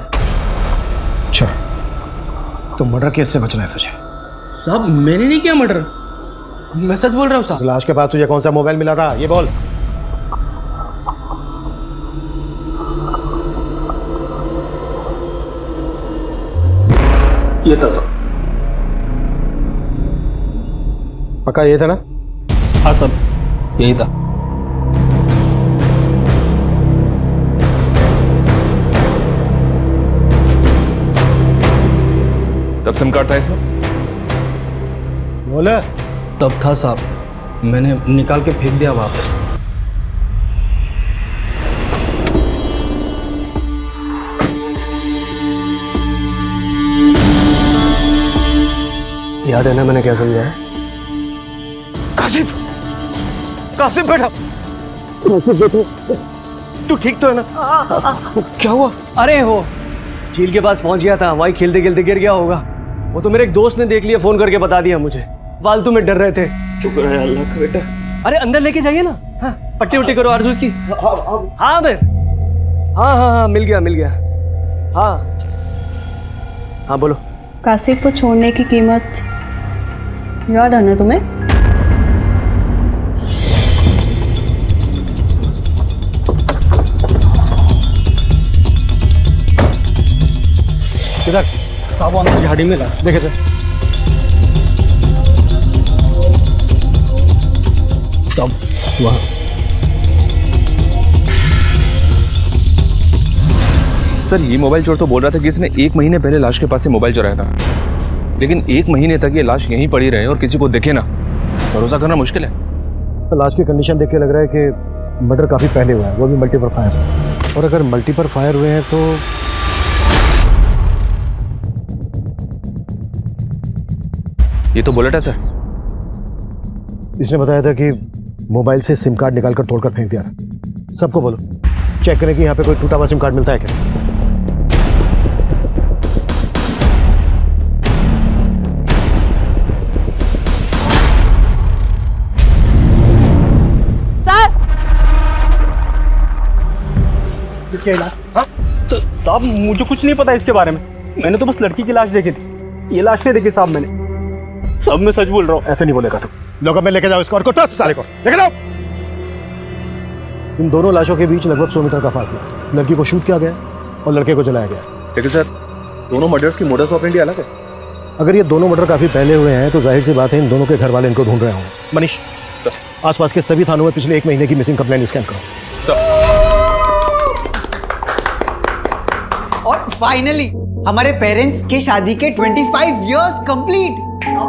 अच्छा तो मर्डर केस से बचना है तुझे?
साहब मैंने नहीं किया मर्डर, मैं सच बोल रहा हूँ साहब।
लाश के पास तुझे कौन सा मोबाइल मिला था ये बोल।
ये था साहब।
पक्का ये था ना?
हाँ साहब यही था।
तब सिम कार्ड था इसमें?
बोले
तब था साहब, मैंने निकाल के फेंक दिया वहाँ पे। याद है ना मैंने क्या समझाया?
कासिफ, कासिफ बेटा, कासिफ बेटा, तू ठीक तो है ना? क्या हुआ?
अरे हो झील के पास पहुंच गया था, वहीं खेलते खेलते गिर गया होगा। वो तो मेरे एक दोस्त ने देख लिया, फोन करके बता दिया मुझे। फालतू में डर रहे थे।
शुक्र है अल्लाह का बेटा।
अरे अंदर लेके जाइए ना। हाँ, पट्टी उट्टी करो आरजू इसकी। हाँ फिर हाँ, मिल गया। हाँ हाँ बोलो।
कासिफ को छोड़ने की कीमत याद है ना तुम्हें?
इधर साहब अंदर झाड़ी में ला, देखे थे सब वहाँ।
सर ये मोबाइल चोर तो बोल रहा था कि इसने 1 महीने पहले लाश के पास से मोबाइल चुराया था, लेकिन 1 महीने तक ये लाश यहीं पड़ी रहे और किसी को दिखे ना, भरोसा करना मुश्किल है।
तो लाश की कंडीशन देख के लग रहा है कि मर्डर काफ़ी पहले हुआ है, वो भी मल्टीपल फायर। और अगर मल्टीपल फायर हुए हैं तो
ये तो बुलेट है सर।
इसने बताया था कि मोबाइल से सिम कार्ड निकालकर तोड़कर फेंक दिया था। सबको बोलो चेक करें कि यहाँ पे कोई टूटा हुआ सिम कार्ड मिलता है क्या।
साहब मुझे कुछ नहीं पता इसके बारे में, मैंने तो बस लड़की की लाश देखी थी। ये लाश नहीं देखी साहब मैंने, सब मैं सच बोल रहा हूँ।
ऐसे नहीं बोलेगा तू। लोगों में लेके जाओ इसको और को साले को लेके जाओ। इन दोनों लाशों के बीच लगभग 100 मीटर का फासला। लड़की को शूट किया गया और लड़के को जलाया गया।
लेकिन सर दोनों मर्डर्स की मोडस ऑपरेंडी अलग है।
अगर ये दोनों मर्डर काफी पहले हुए हैं तो जाहिर सी बात है इन दोनों के घर वाले इनको ढूंढ रहे होंगे। मनीष आसपास के सभी थानों में पिछले 1 महीने की मिसिंग कंप्लेंट स्कैन करो।
और फाइनली हमारे पेरेंट्स के शादी के 25 इयर्स कंप्लीट।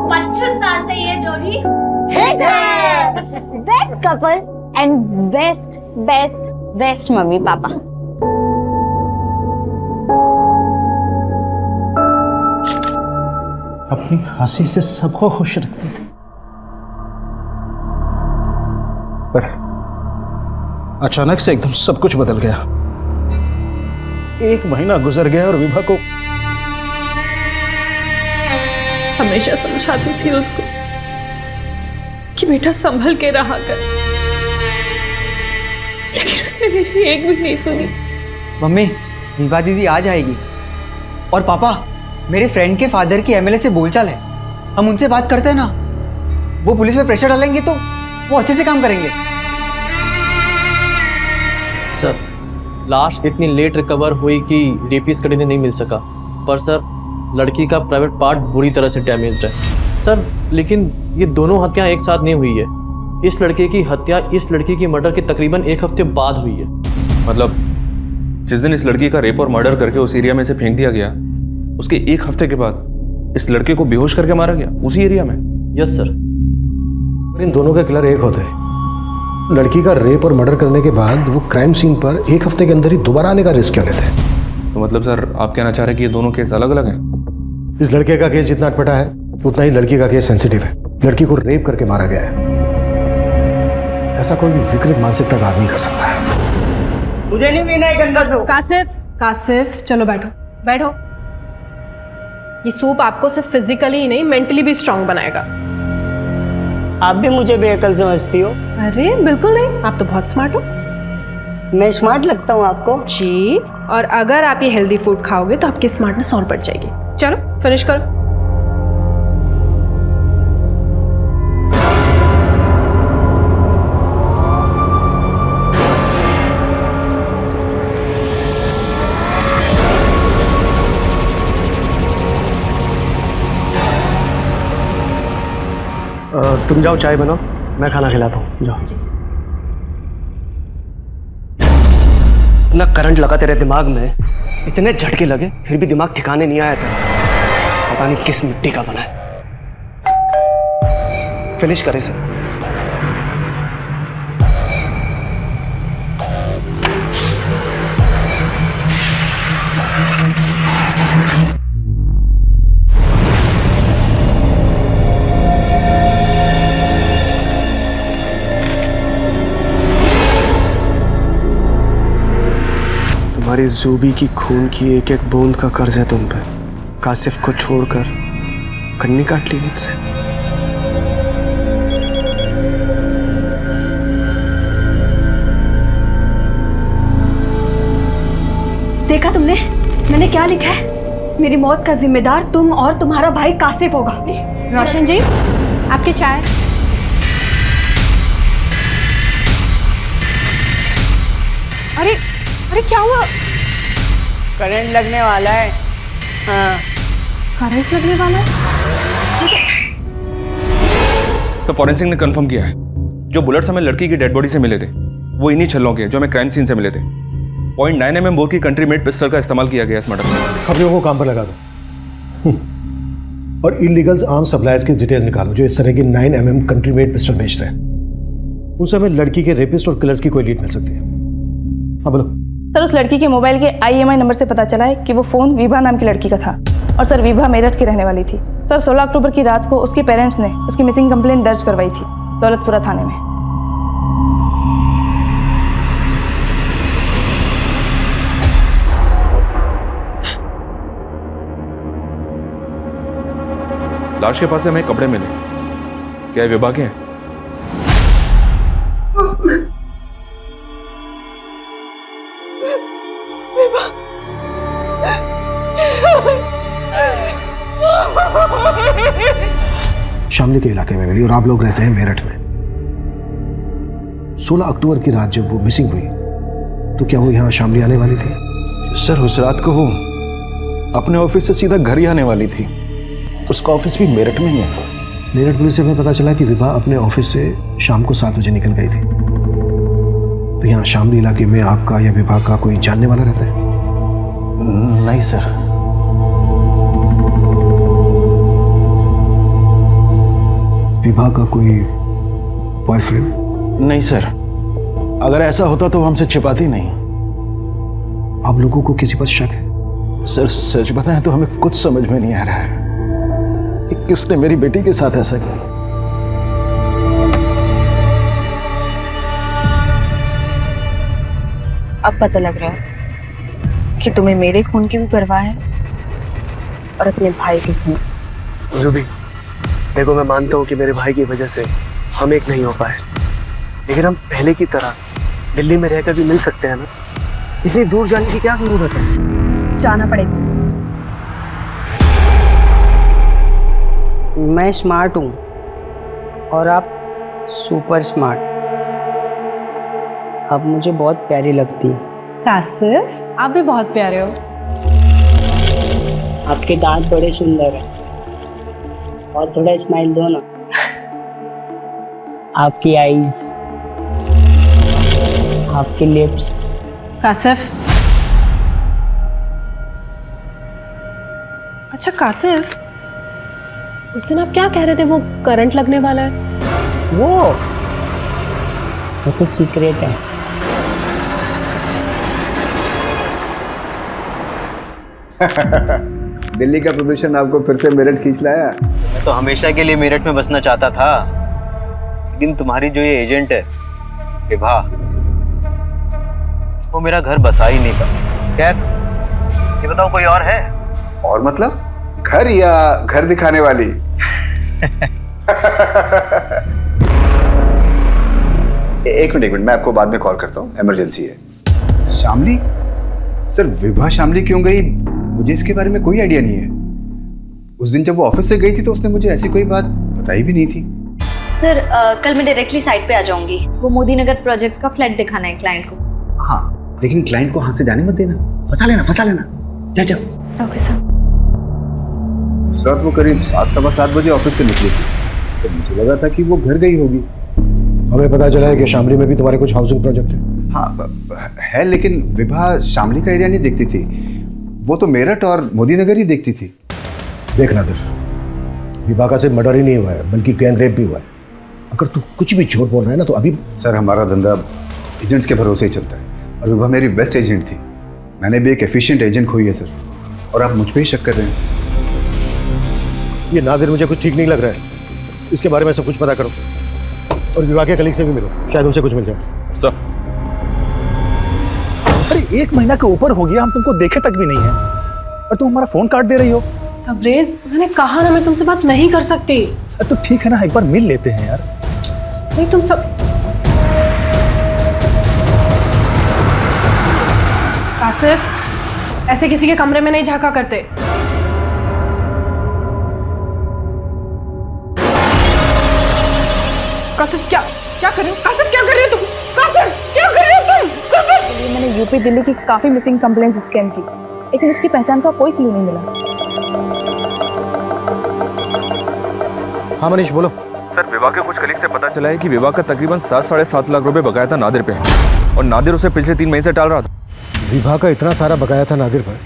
25 साल से ये जोड़ी हिट है। Best couple and best mummy papa.
अपनी हंसी से सबको खुश रखते थे, पर अचानक से एकदम सब कुछ बदल गया। 1 महीना गुजर गया और विभा को
हमेशा समझाती थी उसको कि बेटा संभल के रहा कर, लेकिन उसने मेरी एक भी नहीं सुनी।
मम्मी विभा दीदी आ जाएगी। और पापा मेरे फ्रेंड के फादर की एमएलए से बोलचाल है, हम उनसे बात करते हैं ना, वो पुलिस में प्रेशर डालेंगे तो वो अच्छे से काम करेंगे।
सर लाश इतनी लेट रिकवर हुई कि रेपिस्ट कड़ी नहीं मिल सका, पर सर लड़की का प्राइवेट पार्ट बुरी तरह से डैमेज्ड है सर। लेकिन ये दोनों हत्याएं एक साथ नहीं हुई है। इस लड़के की हत्या इस लड़की की मर्डर के तकरीबन 1 हफ्ते बाद हुई है।
मतलब जिस दिन इस लड़की का रेप और मर्डर करके उस एरिया में से फेंक दिया गया, उसके 1 हफ्ते के बाद इस लड़के को बेहोश करके मारा गया उसी एरिया में।
Yes sir.
इन दोनों के किलर एक होते हैं। लड़की का रेप और मर्डर करने के बाद वो क्राइम सीन पर 1 हफ्ते के अंदर ही दोबारा आने का रिस्क क्यों लेते हैं?
तो मतलब सर आप कहना चाह रहे हैं कि ये दोनों केस अलग अलग हैं?
इस लड़के का केस जितना अटपटा है उतना ही लड़की का केस सेंसिटिव है। लड़की को रेप करके मारा गया है। ऐसा कोई विकृत मानसिकता का आदमी कर सकता है।
मुझे नहीं पीना है गंदा सूप।
कासिफ चलो बैठो बैठो। ये सूप आपको सिर्फ फिजिकली ही नहीं मेंटली भी स्ट्रांग बनाएगा।
आप भी मुझे बेअकल समझती हो?
अरे बिल्कुल नहीं, आप तो बहुत स्मार्ट हो।
मैं स्मार्ट लगता हूँ आपको?
जी, और अगर आप ये हेल्दी फूड खाओगे तो आपकी स्मार्टनेस और बढ़ जाएगी। चलो फिनिश करो।
तुम जाओ चाय बनाओ, मैं खाना खिलाता हूँ। जाओ। इतना करंट लगा तेरे दिमाग में, इतने झटके लगे फिर भी दिमाग ठिकाने नहीं आया था। पता नहीं किस मिट्टी का बना है। फिनिश करे सर। तुम्हारी जूबी की खून की एक एक बूंद का कर्ज है तुम पे। कासिफ को छोड़कर कन्नी काट ली मुझसे।
देखा तुमने मैंने क्या लिखा है? मेरी मौत का जिम्मेदार तुम और तुम्हारा भाई कासिफ होगा।
रोशन जी, आपकी चाय।
अरे अरे क्या हुआ?
करंट लगने वाला है। हाँ,
करंट लगने वाला है?
तो फॉरेंसिक ने कंफर्म किया है जो बुलेट्स हमें लड़की की डेड बॉडी से मिले थे वो इन्हीं छल्लों के जो हमें क्राइम सीन से मिले थे। 0.9 mm बोर की कंट्री मेड पिस्टल का इस्तेमाल किया गया इस मर्डर में।
खबरों को काम पर लगा दो और इलीगल्स आर्म सप्लायर्स की डिटेल निकालो जो इस तरह की 9 mm कंट्री मेड पिस्टल बेचते हैं। उनसे हमें लड़की के रेपिस्ट और किलर्स की कोई लीड मिल सकती है। हाँ बोलो।
सर, उस लड़की के मोबाइल के IMI नंबर से पता चला है कि वो फ़ोन विभा नाम की लड़की का था और सर विभा मेरठ की रहने वाली थी। सर 16 अक्टूबर की रात को उसके पेरेंट्स ने उसकी मिसिंग कंप्लेंट दर्ज करवाई थी दौलतपुरा थाने में।
लाश के पास से हमें कपड़े मिले, क्या ये विभा के हैं?
शामली के इलाके में मिली और आप लोग रहते हैं मेरठ में। 16 अक्टूबर की रात जब वो मिसिंग हुई तो क्या वो यहाँ शामली आने वाली थी?
सर उस रात को वो अपने ऑफिस से सीधा घर ही आने वाली थी। उसका ऑफिस भी मेरठ में ही है।
मेरठ पुलिस से हमें पता चला कि विभा अपने ऑफिस से शाम को 7 बजे निकल गई थी। तो यहाँ शामली इलाके में आपका या विभा का कोई जानने वाला रहता है?
नहीं सर।
विभा का कोई बॉयफ्रेंड?
नहीं सर, अगर ऐसा होता तो वो हमसे छिपाती नहीं।
आप लोगों को किसी पर शक है?
सर सच बताएं तो हमें कुछ समझ में नहीं आ रहा है कि किसने मेरी बेटी के साथ ऐसा किया।
अब पता लग रहा है कि तुम्हें मेरे खून की भी परवाह है और अपने भाई के खून।
जूबी, देखो मैं मानता हूँ कि मेरे भाई की वजह से हम एक नहीं हो पाए, लेकिन हम पहले की तरह दिल्ली में रहकर भी मिल सकते हैं ना। इतनी दूर जाने की क्या जरूरत है?
जाना पड़ेगा।
मैं स्मार्ट हूँ और आप सुपर स्मार्ट। आप मुझे बहुत प्यारी लगती है।
कासिफ, आप भी बहुत प्यारे हो।
आपके दांत बड़े सुंदर हैं और थोड़ा स्माइल दो ना। आपकी आईज, आपके लिप्स।
कासिफ, अच्छा कासिफ, उस दिन आप क्या कह रहे थे वो करंट लगने वाला है?
वो तो सीक्रेट है।
दिल्ली का प्रदूषण आपको फिर से मेरठ खींच लाया।
मैं तो हमेशा के लिए मेरठ में बसना चाहता था, लेकिन तुम्हारी जो ये एजेंट है विभा, वो मेरा घर बसा ही नहीं पाया। खैर, ये बताओ कोई और है?
और मतलब घर या घर दिखाने वाली? एक मिनट मैं आपको बाद में कॉल करता हूँ, इमरजेंसी है। शामली? सर विभा शामली क्यों गई मुझे इसके बारे में कोई आइडिया नहीं है। उस दिन जब वो ऑफिस से गई थी तो उसने मुझे ऐसी कोई बात बताई भी नहीं थी।
सर कल मैं डायरेक्टली साइट पे आ जाऊंगी। वो मोदी नगर प्रोजेक्ट का फ्लैट दिखाना है क्लाइंट को।
हाँ, लेकिन क्लाइंट को हाथ से जाने मत देना। फंसा लेना। जा जाओ।
Okay sir.
उस रात वो करीब 7-7:15 बजे ऑफिस से निकली थी, तो मुझे लगा था कि वो घर गई होगी।
हमें पता चला है कि शामली में भी तुम्हारे कुछ हाउसिंग प्रोजेक्ट है।
हाँ है, लेकिन विभा शामली का एरिया नहीं देखती थी। वो तो मेरठ और मोदी नगर ही देखती थी।
देख नादिर, विभा का सिर्फ मर्डर ही नहीं हुआ है बल्कि गैंग रेप भी हुआ है। अगर तू कुछ भी झूठ बोल रहा है ना तो अभी।
सर हमारा धंधा एजेंट्स के भरोसे ही चलता है और विभा मेरी बेस्ट एजेंट थी। मैंने भी एक एफिशिएंट एजेंट खोई है सर, और आप मुझ पे ही शक कर रहे हैं।
ये नादिर मुझे कुछ ठीक नहीं लग रहा है। इसके बारे में सब कुछ पता करो और विभा के कलीग से भी मिलो, शायद उनसे कुछ मिल जाए।
सर
अरे
1 महीना के ऊपर हो गया, हम तुमको देखे तक भी नहीं है और तुम हमारा फोन काट दे रही हो।
तबरेज, मैंने कहा ना मैं तुमसे बात नहीं कर सकती।
तो ठीक है ना, एक बार मिल लेते हैं यार।
नहीं तुम सब कासिफ, ऐसे किसी के कमरे में नहीं झांका करते। कासिफ क्या क्या कर रहे हो? कासिफ क्या कर रहे हो तुम? कासिफ क्या कर रहे हो तुम? कासिफ!
मैंने यूपी दिल्ली की काफी मिसिंग कंप्लेंट्स स्कैम की, लेकिन उसकी पहचान का कोई क्लू नहीं मिला।
हाँ मनीष बोलो।
सर, विवाह के कुछ कलीग से पता चला है कि विवाह का तकरीबन 7-7.5 लाख रुपए बकाया था नादिर पे, और नादिर उसे पिछले 3 महीने से टाल रहा था।
विवाह का इतना सारा बकाया था नादिर पर,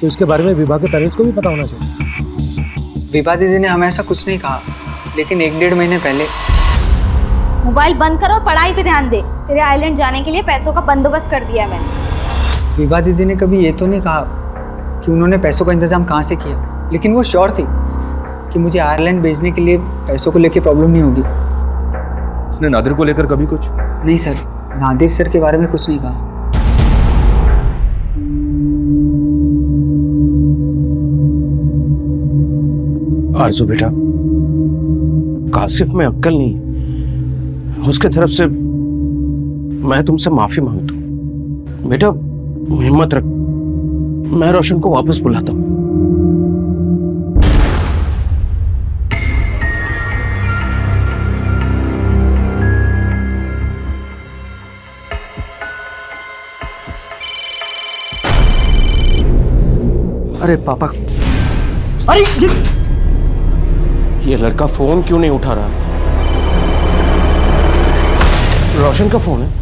तो इसके बारे में विवाह के पेरेंट्स को भी पता होना चाहिए।
विभा दीदी ने हमें ऐसा कुछ नहीं कहा, लेकिन 1-1.5 महीने पहले।
मोबाइल बंद कर और पढ़ाई पे ध्यान दे। तेरे आइलैंड जाने के लिए पैसों का बंदोबस्त कर दिया है मैंने।
विभा दीदी ने कभी ये तो नहीं कहा कि उन्होंने पैसों का इंतजाम कहाँ से किया, लेकिन वो श्योर थी कि मुझे आयरलैंड भेजने के लिए पैसों को लेके प्रॉब्लम नहीं होगी।
उसने नादिर को लेकर कभी कुछ?
नहीं सर, नादिर सर के बारे में कुछ नहीं कहा।
आरजू बेटा, कासिफ में अक्कल नहीं, उसके तरफ से मैं तुमसे माफी मांगता हूं। बेटा हिम्मत रख, मैं रोशन को वापस बुलाता हूं। अरे पापा, अरे ये लड़का फोन क्यों नहीं उठा रहा? रोशन का फोन है।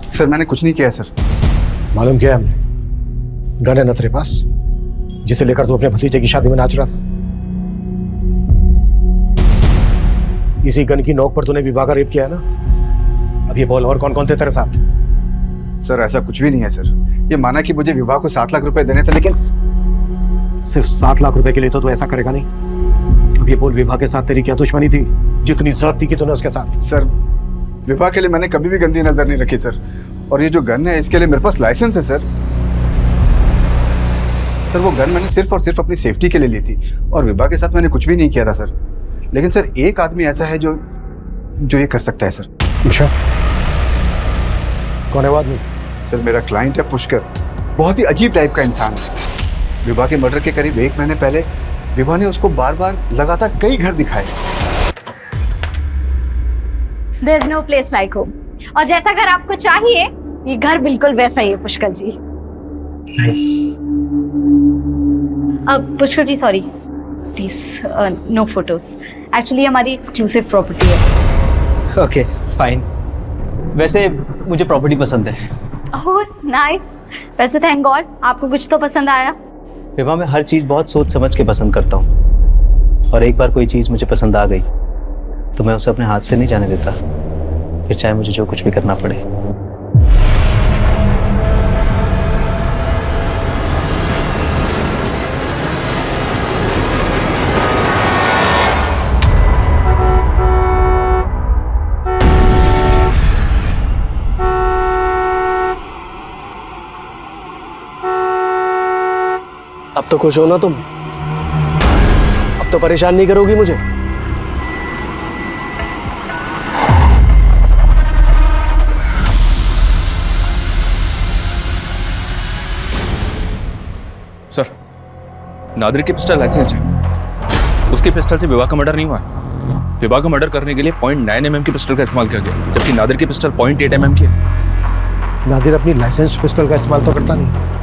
सर मैंने कुछ नहीं किया सर।
मालूम किया हमने, गन है ना तेरे पास, जिसे लेकर तू अपने भतीजे की शादी में नाच रहा था? इसी गन की नोक पर तूने विवाह का रेप किया है ना? अब ये बोल, और कौन कौन थे तेरे साथ?
सर ऐसा कुछ भी नहीं है सर। ये माना कि मुझे विवाह को 7 लाख रुपए देने थे, लेकिन
सिर्फ 7 लाख रुपए के लिए तो तू ऐसा करेगा नहीं। अब ये बोल, विवाह के साथ तेरी क्या दुश्मनी थी जितनी जरूरत थी कि तूने उसके साथ?
सर विवाह के लिए मैंने कभी भी गंदी नजर नहीं रखी सर, और ये जो गन है इसके लिए मेरे पास लाइसेंस है सर। सर वो गन मैंने सिर्फ और सिर्फ अपनी सेफ्टी के लिए ली थी, और विवाह के साथ मैंने कुछ भी नहीं किया था सर। लेकिन सर एक आदमी ऐसा है जो ये कर सकता है सर।
अच्छा, कौन है वो आदमी?
सर मेरा क्लाइंट है पुष्कर, बहुत ही अजीब टाइप का इंसान है। विवाह के मर्डर के करीब 1 महीने पहले विवाह ने उसको बार बार लगातार कई घर दिखाए।
There's no place like home. और जैसा घर आपको चाहिए, ये घर बिल्कुल वैसा ही है पुष्कर जी। अब Pushkar ji sorry, please no photos. Actually हमारी एक्सक्लूसिव प्रॉपर्टी है।
Okay fine. वैसे मुझे प्रॉपर्टी पसंद है।
Oh nice. वैसे थैंक गॉड आपको कुछ तो पसंद आया।
विवाह में हर चीज बहुत सोच समझ के पसंद करता हूँ, और एक बार कोई चीज मुझे पसंद आ गई तो मैं उसे अपने हाथ से नहीं जाने देता, फिर चाहे मुझे जो कुछ भी करना पड़े।
अब तो खुश हो ना तुम? अब तो परेशान नहीं करोगी मुझे?
सर, नादिर की पिस्टल लाइसेंस है, उसकी पिस्टल से विवाह का मर्डर नहीं हुआ। विवाह का मर्डर करने के लिए 0.9 mm की पिस्टल का इस्तेमाल किया गया, जबकि नादिर की पिस्टल 0.8 mm की है।
नादिर अपनी लाइसेंस पिस्टल का इस्तेमाल तो करता नहीं,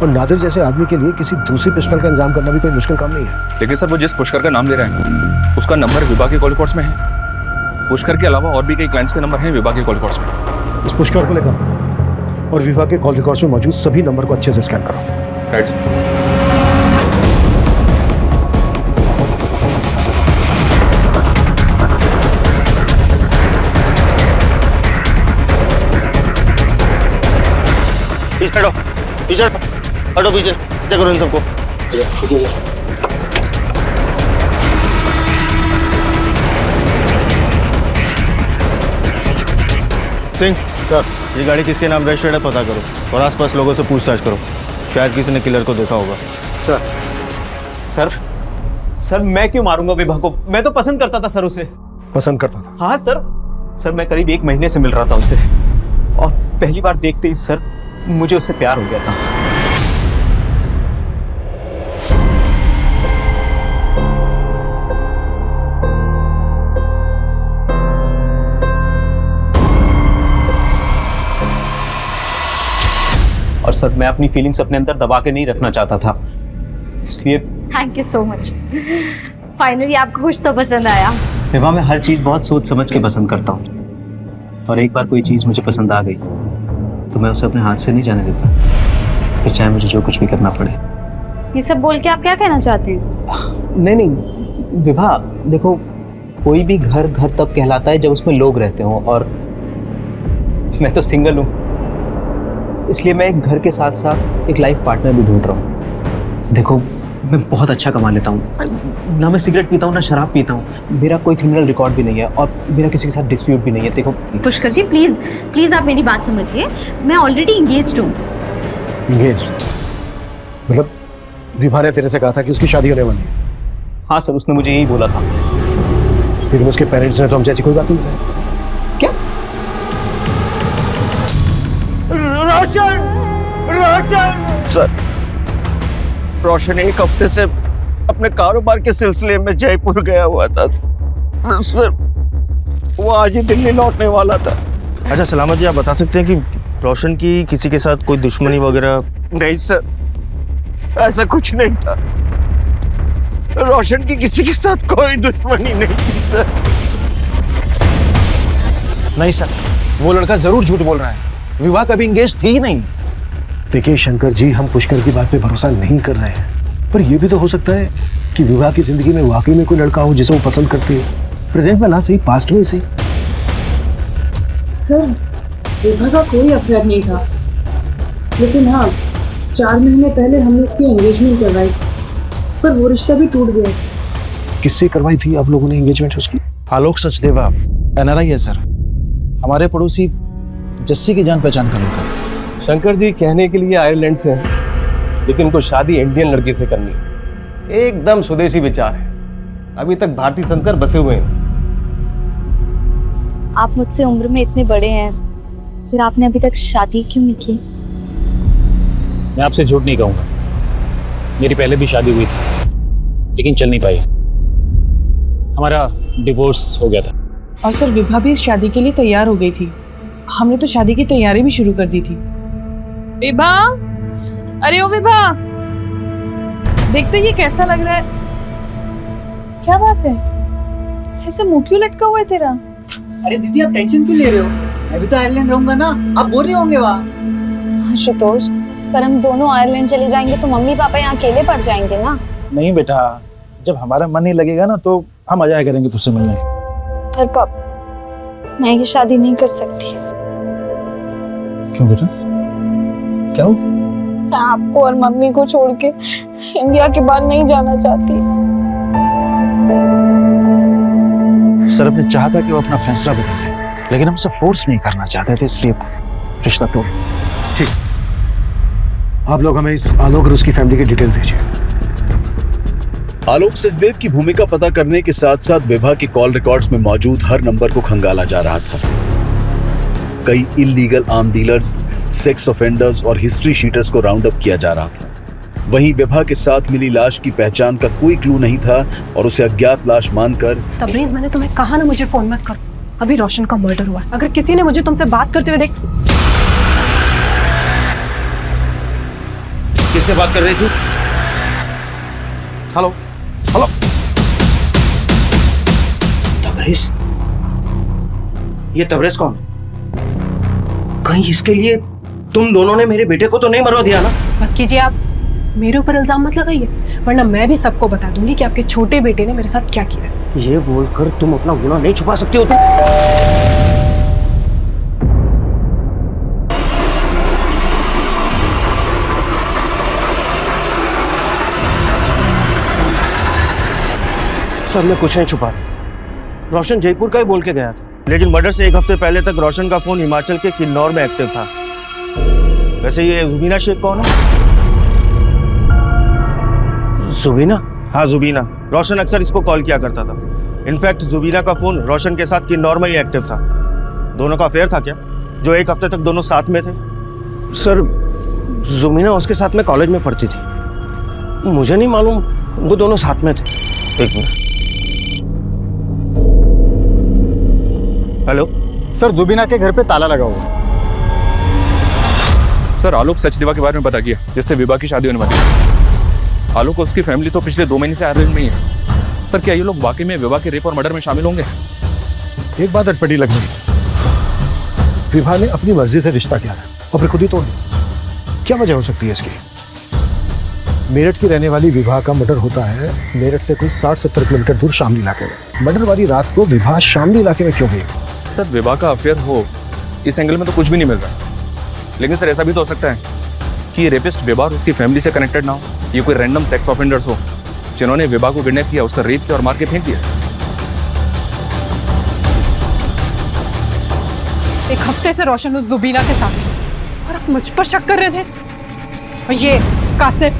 और नादिर जैसे आदमी के लिए किसी दूसरी पिस्टल का इंतजाम करना भी कोई मुश्किल काम नहीं है।
लेकिन सर वो जिस पुष्कर का नाम ले रहा है उसका नंबर विवाह के कॉल रिकॉर्ड्स में है। पुष्कर के अलावा और भी कई क्लाइंट्स के नंबर हैं विवाह के कॉल रिकॉर्ड्स में।
इस पुष्कर को लेकर और विवाह के कॉल रिकॉर्ड्स में मौजूद सभी नंबर को अच्छे से स्कैन करो।
Right sir.
हटो पीछे, हटो पीछे, क्या करो इन सबको। सिंह सर, ये गाड़ी किसके नाम रजिस्टर्ड है पता करो और आसपास लोगों से पूछताछ करो, शायद किसी ने किलर को देखा होगा।
सर सर मैं क्यों मारूंगा विभा को? मैं तो पसंद करता था सर उसे।
पसंद करता था?
हाँ सर मैं करीब 1 महीने से मिल रहा था उससे और पहली बार देखते ही सर मुझे उससे प्यार हो गया था। और सर मैं अपनी फीलिंग्स अपने अंदर दबा के नहीं रखना चाहता था, इसलिए।
Thank you so much. Finally आपको कुछ तो पसंद आया।
विभा मैं हर चीज बहुत सोच समझ के पसंद करता हूँ और एक बार कोई चीज मुझे पसंद आ गई तो मैं उसे अपने हाथ से नहीं जाने देता, फिर चाहे मुझे जो कुछ भी करना पड़े।
ये सब बोल के आप क्या कहना चाहते हैं?
नहीं विभा देखो, कोई भी घर घर तब कहलाता है जब उसमें लोग रहते हों और मैं तो सिंगल हूँ, इसलिए मैं एक घर के साथ साथ एक लाइफ पार्टनर भी ढूंढ रहा हूँ। देखो मैं बहुत अच्छा कमा लेता हूँ, ना मैं सिगरेट पीता हूँ ना शराब पीता हूँ, मेरा कोई क्रिमिनल रिकॉर्ड भी नहीं है और मेरा किसी के साथ डिस्प्यूट भी नहीं है। देखो
पुष्कर जी प्लीज आप मेरी बात समझिए, मैं ऑलरेडी इंगेज्ड हूँ।
इंगेज्ड मतलब विभा ने तेरे से कहा था कि उसकी शादी होने वाली है?
हाँ सर, उसने मुझे यही बोला था।
लेकिन उसके पेरेंट्स ने तो हमसे ऐसी कोई बात नहीं बताई।
क्या?
रोशन सर, रोशन 1 हफ्ते से अपने कारोबार के सिलसिले में जयपुर गया हुआ था सर, वो आज ही दिल्ली लौटने वाला था। अच्छा सलामत जी, आप बता सकते हैं कि रोशन की किसी के साथ कोई दुश्मनी वगैरह? नहीं सर, ऐसा कुछ नहीं था, रोशन की किसी के साथ कोई दुश्मनी नहीं थी सर।
नहीं सर, वो लड़का जरूर झूठ बोल रहा है, विवाह कभी इंगेज थी ही नहीं।
देखिए शंकर जी, हम पुष्कर की बात पे भरोसा नहीं कर रहे हैं, पर यह भी तो हो सकता है कि विवाह की जिंदगी में वाकई में कोई लड़का हो जिसे वो पसंद करती है, प्रेजेंट में ना सही पास्ट में सही।
सर विभा का कोई अफेयर नहीं था, लेकिन हाँ 4 महीने पहले हमने इसकी एंगेजमेंट करवाई, पर वो रिश्ता भी टूट गया।
किससे करवाई थी आप लोगों ने एंगेजमेंट उसकी?
आलोक सचदेवा NRI है सर, हमारे पड़ोसी जस्सी की जान पहचान का लड़का।
शंकर जी कहने के लिए आयरलैंड से हैं, लेकिन उनको शादी इंडियन लड़की से करनी है।
एकदम स्वदेशी विचार है, अभी तक भारतीय संस्कार बसे हुए हैं।
आप मुझसे उम्र में इतने बड़े हैं, फिर आपने अभी तक शादी क्यों नहीं की?
मैं आपसे झूठ नहीं कहूंगा, मेरी पहले भी शादी हुई थी लेकिन चल नहीं पाई, हमारा डिवोर्स हो गया था।
और सर विभा भी इस शादी के लिए तैयार हो गई थी, हमने तो शादी की तैयारी भी शुरू कर दी थी। विभा, अरे ओ विभा, देख तो ये कैसा लग रहा है। क्या बात है, ऐसे मुंह क्यों लटका हुआ है तेरा?
अरे दीदी आप टेंशन क्यों ले रहे हो, मैं भी तो आयरलैंड रहूंगा ना, आप बोल रहे होंगे वहाँ।
आशुतोष, पर हम दोनों आयरलैंड चले जाएंगे तो मम्मी पापा यहाँ अकेले पड़ जाएंगे ना।
नहीं बेटा, जब हमारा मन नहीं लगेगा ना तो हम आ जाया करेंगे तुझसे मिलने।
पर पापा मैं ये शादी नहीं कर सकती।
क्यों बेटा, क्या हो?
मैं आपको और मम्मी को छोड़ के इंडिया के बाहर नहीं जाना चाहती।
सर अपने चाहता कि वो अपना फैसला बदल ले, लेकिन हम उसे फोर्स नहीं करना चाहते थे, इसलिए रिश्ता तोड़।
ठीक, आप लोग हमें इस आलोक और उसकी फैमिली की डिटेल दीजिए।
आलोक सचदेव की भूमिका पता करने के साथ साथ विभा के कॉल रिकॉर्ड्स में मौजूद हर नंबर को खंगाला जा रहा था। कई illegal arm dealers, sex offenders और हिस्ट्री शीटर्स को राउंड अप किया जा रहा था। वहीं विभा के साथ मिली लाश की पहचान का कोई क्लू नहीं था और उसे अज्ञात लाश मानकर।
तबरेज, मैंने तुम्हें कहा ना मुझे फोन मत करो, अभी रोशन का मर्डर हुआ है, अगर किसी ने मुझे तुमसे बात करते हुए देख।
किससे बात कर रही थी?
हेलो हेलो,
तबरेज, ये तबरेज कौन? कहीं इसके लिए तुम दोनों ने मेरे बेटे को तो नहीं मरवा दिया ना?
बस कीजिए, आप मेरे ऊपर इल्जाम मत लगाइए, वरना मैं भी सबको बता दूंगी कि आपके छोटे बेटे ने मेरे साथ क्या किया।
ये बोलकर तुम अपना गुनाह नहीं छुपा सकती हो तुम।
सर मैं कुछ नहीं छुपा रहा। रोशन जयपुर का ही बोल के गया था, लेकिन मर्डर से 1 हफ्ते पहले तक रोशन का फोन हिमाचल के किन्नौर में एक्टिव था। वैसे ये जुबीना शेख कौन है? जुबीना? हाँ जुबीना। रोशन अक्सर इसको कॉल किया करता था। इनफैक्ट जुबीना का फोन रोशन के साथ किन्नौर में ही एक्टिव था। दोनों का अफेयर था क्या, जो 1 हफ्ते तक दोनों साथ में थे? सर जुबीना उसके साथ में कॉलेज में पढ़ती थी, मुझे नहीं मालूम वो दोनों साथ में थे। एक मिनट। हेलो
सर, जुबीना के घर पे ताला लगा हुआ।
सर आलोक सचदेवा के बारे में पता किया, जिससे विभा की शादी होने वाली है। आलोक और उसकी फैमिली तो पिछले 2 महीने से आयरलैंड में ही है, पर क्या ये लोग वाकई में विभा के रेप और मर्डर में शामिल होंगे?
एक बात अटपटी लग रही, विभा ने अपनी मर्जी से रिश्ता किया है और फिर खुद ही तोड़ दिया। क्या वजह हो सकती है इसकी? मेरठ की रहने वाली विभा का मर्डर होता है मेरठ से कोई 60-70 किलोमीटर दूर शामली इलाके में। मर्डर वाली रात को विभा शामली इलाके में क्यों गई?
सर विभा का अफेयर हो, इस एंगल में तो कुछ भी नहीं मिल रहा, लेकिन सर ऐसा भी तो हो सकता है कि ये रेपिस्ट विभा और उसकी फैमिली से कनेक्टेड ना हो। ये कोई रैंडम सेक्स ऑफेंडर्स हो जिन्होंने विभा को किडनैप किया, उसका रेप किया और मार के फेंक दिया।
1 हफ्ते से रोशन उस जुबीना के साथ है और आप मुझ पर शक कर रहे थे। और ये कासिफ,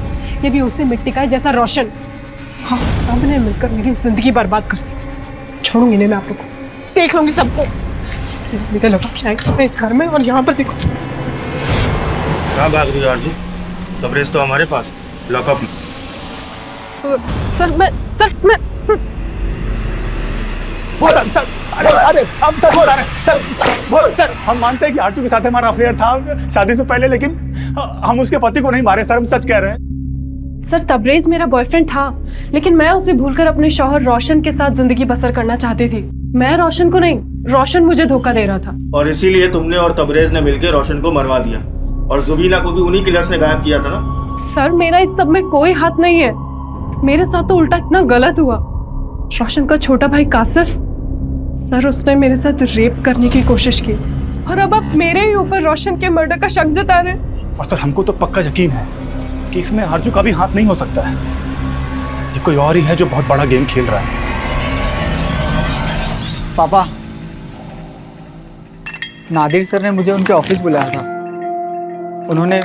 ये भी उसी मिट्टी का है जैसा रोशन। हाँ, सब ने मिलकर मेरी जिंदगी बर्बाद कर दी। छोड़ूंगी नहीं मैं आप लोग को, देख लूंगी सबको। निकल लगा क्या है इस घर में, और यहाँ पर देखो।
कहाँ भाग रही हो आरजू? कवरेज तो हमारे पास, लॉकअप।
सर मैं
अरे हम सर बोल रहे हैं सर, हम मानते हैं कि आरजू के साथ हमारा अफेयर था शादी से पहले, लेकिन हम उसके पति को नहीं मारे सर, हम सच कह रहे हैं।
सर तबरेज मेरा बॉयफ्रेंड था, लेकिन मैं उसे भूलकर अपने शौहर रोशन के साथ जिंदगी बसर करना चाहती थी। मैं रोशन को नहीं, रोशन मुझे धोखा दे रहा था।
और इसीलिए तुमने और तबरेज ने मिलकर रोशन को मरवा दिया, और जुबीना को भी उन्हीं किलर्स ने गायब किया था ना?
सर मेरा इस सब में कोई हाथ नहीं है, मेरे साथ तो उल्टा इतना गलत हुआ। रोशन का छोटा भाई कासिफ, सर उसने मेरे साथ रेप करने की कोशिश की, और अब आप मेरे ही ऊपर रोशन के मर्डर का शक जता रहे हैं।
और सर हमको तो पक्का यकीन है कि इसमें आरजू का भी हाथ नहीं हो सकता है। ये कोई और ही है जो बहुत बड़ा गेम खेल रहा है।
पापा, नादिर सर ने मुझे उनके ऑफिस बुलाया था। उन्होंने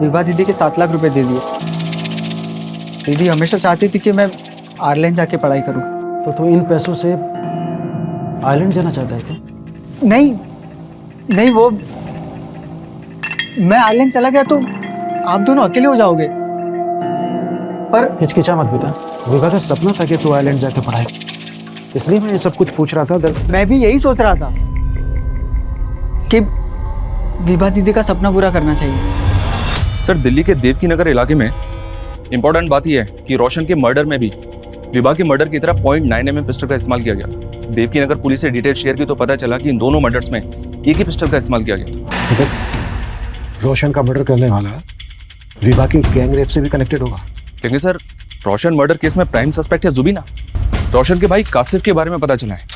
विभा दीदी के 7 लाख रुपए दे दिए। दीदी हमेशा चाहती थी कि मैं आयरलैंड जाके पढ़ाई करूं।
तो तू इन पैसों से आयरलैंड जाना चाहता है क्या?
नहीं, वो मैं आयरलैंड चला गया तो आप दोनों अकेले हो जाओगे। पर
हिचकिचा मत बेटा, विभा का सपना था कि तू आयरलैंड जाके पढ़ाई, इसलिए मैं ये सब कुछ पूछ रहा था।
मैं भी यही सोच रहा था कि विभा दीदी का सपना पूरा करना चाहिए।
सर दिल्ली के देवकी नगर इलाके में इंपॉर्टेंट बात यह है कि रोशन के मर्डर में भी विभा के मर्डर की तरह .9 mm पिस्टल का इस्तेमाल किया गया। देवकी नगर पुलिस से डिटेल शेयर की तो पता चला कि इन दोनों मर्डर्स में एक ही पिस्टल का इस्तेमाल किया गया।
रोशन का मर्डर करने वाला विभा की गैंग रेप से भी कनेक्टेड होगा।
लेकिन सर रोशन मर्डर केस में प्राइम सस्पेक्ट है जुबीना। रोशन के भाई कासिफ के बारे में पता चला है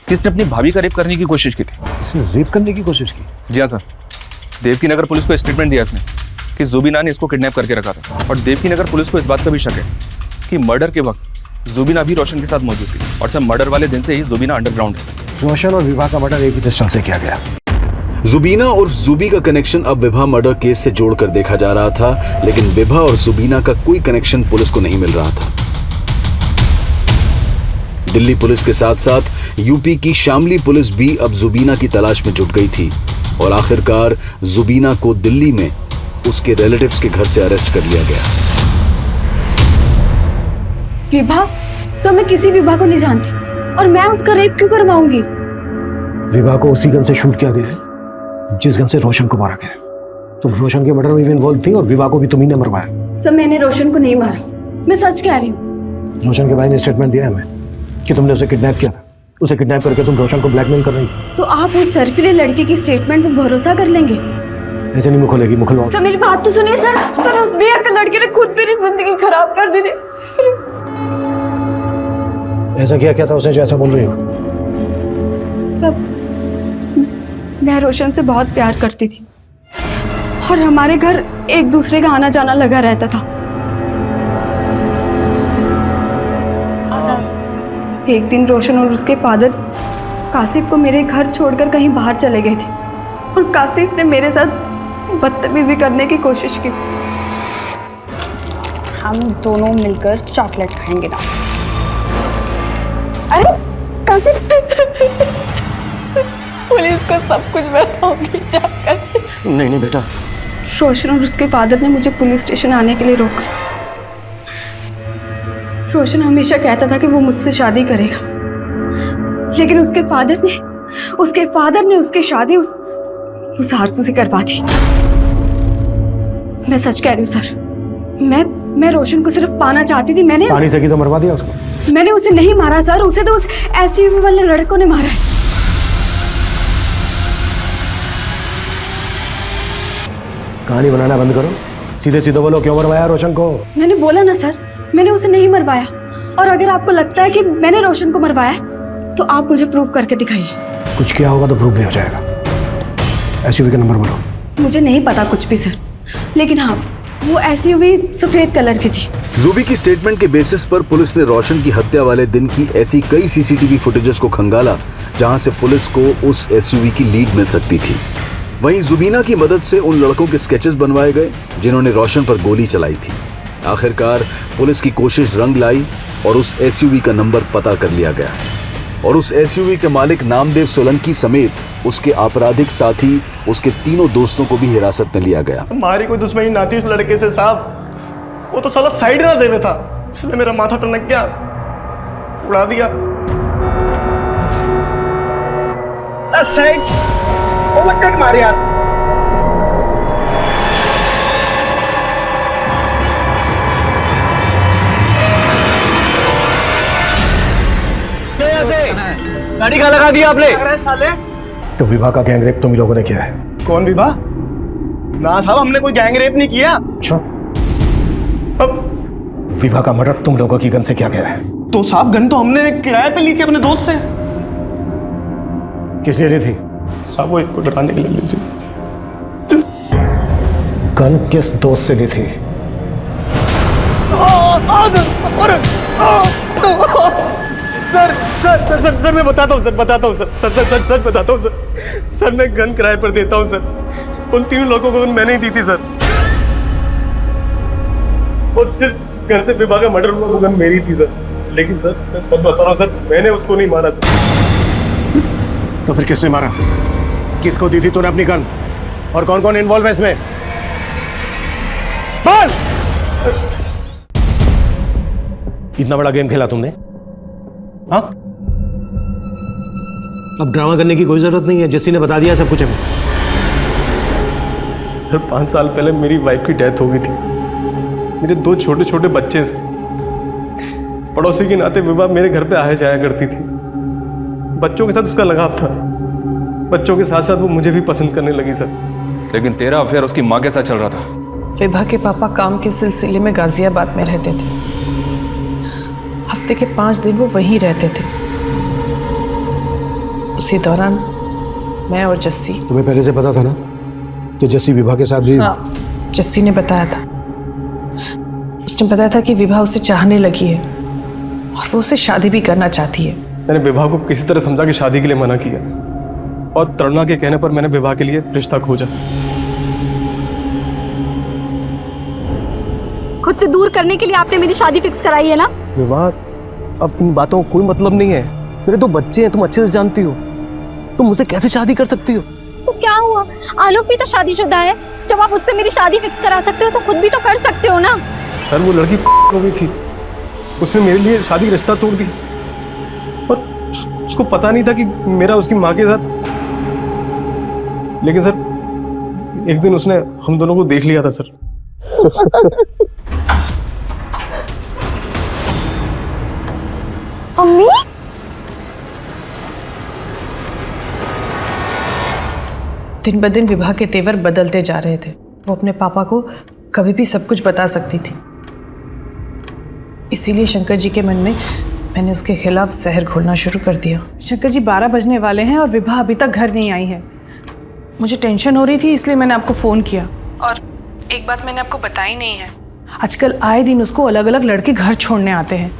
कि इसने अपनी भाभी का रेप करने की कोशिश की थी।
इसने रेप करने की कोशिश की?
जी हाँ सर, देवकी नगर पुलिस को स्टेटमेंट दिया इसने कि जुबीना ने इसको किडनैप करके रखा था, और देवकी नगर पुलिस को इस बात का भी शक है कि मर्डर के वक्त जुबीना भी रोशन के साथ मौजूद थी, और सर मर्डर वाले दिन से ही जुबीना अंडरग्राउंड है।
रोशन और विभा का मर्डर एक ही पिस्टल से किया गया।
जुबीना और जुबी का कनेक्शन अब विभा मर्डर केस से जोड़कर देखा जा रहा था, लेकिन विभा और जुबीना का कोई कनेक्शन पुलिस को नहीं मिल रहा था। दिल्ली पुलिस के साथ साथ यूपी की शामली पुलिस भी अब जुबीना की तलाश में जुट गई थी, और आखिरकार जुबीना को दिल्ली में उसके रिलेटिव्स के घर से अरेस्ट कर लिया गया।
विभा? सर मैं किसी विभा को नहीं जानती, और मैं उसका रेप क्यों करवाऊंगी?
विभा को उसी गन से शूट किया गया है जिस गन से रोशन को मारा गया। तुम रोशन के मर्डर में भी इन्वॉल्व थी, और विभा को भी तुम्ही ने मरवाया।
सर मैंने रोशन को नहीं मारा, मैं सच कह रही हूँ।
रोशन के भाई ने स्टेटमेंट दिया है हमें कि तुमने उसे किडनैप किया था। उसे किडनैप करके तुम रोशन को ब्लैकमेल कर रही हो।
तो आप उस सरफिरे लड़के की स्टेटमेंट पर भरोसा कर लेंगे?
ऐसे नहीं मुखलेगी, मुखलवाओ।
सर मेरी बात तो सुनिए सर। सर उस बेअक्ल लड़के ने खुद मेरी जिंदगी खराब कर दी।
ऐसा क्या था उसने जो ऐसा बोल रही हो?
सब मैं रोशन से बहुत प्यार करती थी, और हमारे घर एक दूसरे का आना जाना लगा रहता था। एक दिन रोशन और उसके फादर कासिफ को मेरे घर छोड़कर कहीं बाहर चले गए थे और कासिफ ने मेरे साथ बदतमीजी करने की कोशिश की।
हम दोनों मिलकर चॉकलेट खाएंगे ना। अरे कासिफ
पुलिस को सब कुछ बताऊंगी जाकर।
नहीं नहीं बेटा।
रोशन और उसके फादर ने मुझे पुलिस स्टेशन आने के लिए रोका। रोशन हमेशा कहता था कि वो मुझसे शादी करेगा, लेकिन उसके फादर ने उसकी शादी उस आरजू से करवा दी। मैं सच कह रही हूँ सर, मैं रोशन को सिर्फ पाना चाहती थी। मैंने
पानी से की तो मरवा दिया उसको।
मैंने उसे नहीं मारा सर, उसे तो उस एसयूवी वाले लड़कों ने मारा है।
कहानी बनाना बंद करो, सीधे सीधे बोलो क्यों मरवाया रोशन को।
मैंने बोला ना सर, मैंने उसे नहीं मरवाया, और अगर आपको लगता है कि मैंने रोशन को मरवाया तो आप मुझे प्रूव करके दिखाइए।
कुछ किया होगा तो प्रूफ नहीं हो जाएगा। एसयूवी का नंबर बोलो।
मुझे नहीं पता कुछ भी सर, लेकिन हाँ वो एसयूवी सफेद कलर की थी।
रूबी की स्टेटमेंट के बेसिस पर पुलिस ने रोशन की हत्या वाले दिन की ऐसी कई सीसीटीवी फुटेजेस को खंगाला जहां से पुलिस को उस एसयूवी की लीड मिल सकती थी। वहीं जुबीना की मदद से उन लड़कों के स्केचेस बनवाए गए जिन्होंने रोशन पर गोली चलाई थी। आखिरकार पुलिस की कोशिश रंग लाई और उस एसयूवी का नंबर पता कर लिया गया और उस एसयूवी के मालिक नामदेव सोलंकी समेत उसके आपराधिक साथी उसके तीनों दोस्तों को भी हिरासत में लिया गया।
हमारी कोई दुश्मनी ना थी उस लड़के से साहब, वो तो साला साइड ना देवे था, इसलिए मेरा माथा टनक गया, उड़ा दिया। साइड वो लटका के मारे यार।
गाड़ी का लगा दिया आपने?
अरे साले,
तो विवाह का गैंगरेप तुम लोगों ने किया है।
कौन विवाह? ना साहब, हमने कोई गैंगरेप नहीं किया।
अच्छा, विवाह का मर्डर तुम लोगों की गन से क्या गया है?
तो साहब गन तो हमने किराए पे ली थी अपने दोस्त से।
किस लिए ली थी?
साहब वो एक को डराने के लिए ली थी।
गन किस दोस्त से ली थी?
सर मैं बताता हूँ सर, सच बताता हूँ सर, मैं गन किराए पर देता हूँ सर। उन तीनों लोगों को मैंने ही दी थी सर, और जिस गन से विवाह का मर्डर हुआ वो गन मेरी थी सर। लेकिन सर मैं सच बता रहा हूँ सर, मैंने उसको नहीं मारा सर।
तो फिर किसने मारा? किसको दी थी तूने अपनी गन? और कौन कौन इन्वॉल्व है इसमें? बोल! इतना बड़ा गेम खेला तुमने, हाँ? अब ड्रामा करने की कोई जरूरत नहीं है, जस्सी ने बता दिया सब कुछ हमें।
सर 5 साल पहले मेरी वाइफ की डेथ हो गई थी, मेरे 2 छोटे छोटे बच्चे से। पड़ोसी के नाते विवाह मेरे घर पे आया जाया करती थी। बच्चों के साथ उसका लगाव था, बच्चों के साथ साथ वो मुझे भी पसंद करने लगी सर।
लेकिन तेरा अफेयर उसकी माँ के साथ चल रहा था।
विभा के पापा काम के सिलसिले में गाजियाबाद में रहते थे। हफ्ते के 5 दिन वो वहीं रहते थे। उसी दौरान मैं और जस्सी।
तुम्हें पहले से पता था ना कि जस्सी विभा के साथ भी?
हाँ, जस्सी ने बताया था। उसने बताया था कि विभा उसे चाहने लगी है और वो उसे शादी भी करना चाहती है।
मैंने विवाह को किसी तरह समझा कि शादी के लिए मना किया, और तरुणा के कहने पर मैंने विवाह के लिए रिश्ता खोजा।
खुद से दूर करने के लिए आपने मेरी शादी फिक्स कराई है ना?
विवाह, अब इन बातों का कोई मतलब नहीं है। मेरे 2 बच्चे हैं, तुम अच्छे से जानती हो। तुम मुझसे कैसे शादी कर सकती हो?
तो क्या हुआ, आलोक भी तो शादीशुदा है। जब आप उससे मेरी शादी फिक्स करा सकते हो तो खुद भी तो कर सकते हो ना।
सर वो लड़की हो गई थी, उसने मेरे लिए शादी का रिश्ता तोड़ दी, और उसको पता नहीं था कि मेरा उसकी माँ के साथ। लेकिन सर एक दिन उसने हम दोनों को देख लिया था सर।
अम्मी?
दिन ब दिन विभा के तेवर बदलते जा रहे थे। वो अपने पापा को कभी भी सब कुछ बता सकती थी। इसीलिए शंकर जी के मन में मैंने उसके खिलाफ जहर घोलना शुरू कर दिया। शंकर जी 12 बजने वाले हैं और विभा अभी तक घर नहीं आई है। मुझे टेंशन हो रही थी, इसलिए मैंने आपको फ़ोन किया। और एक बात मैंने आपको बताई नहीं है, आजकल आए दिन उसको अलग अलग लड़के घर छोड़ने आते हैं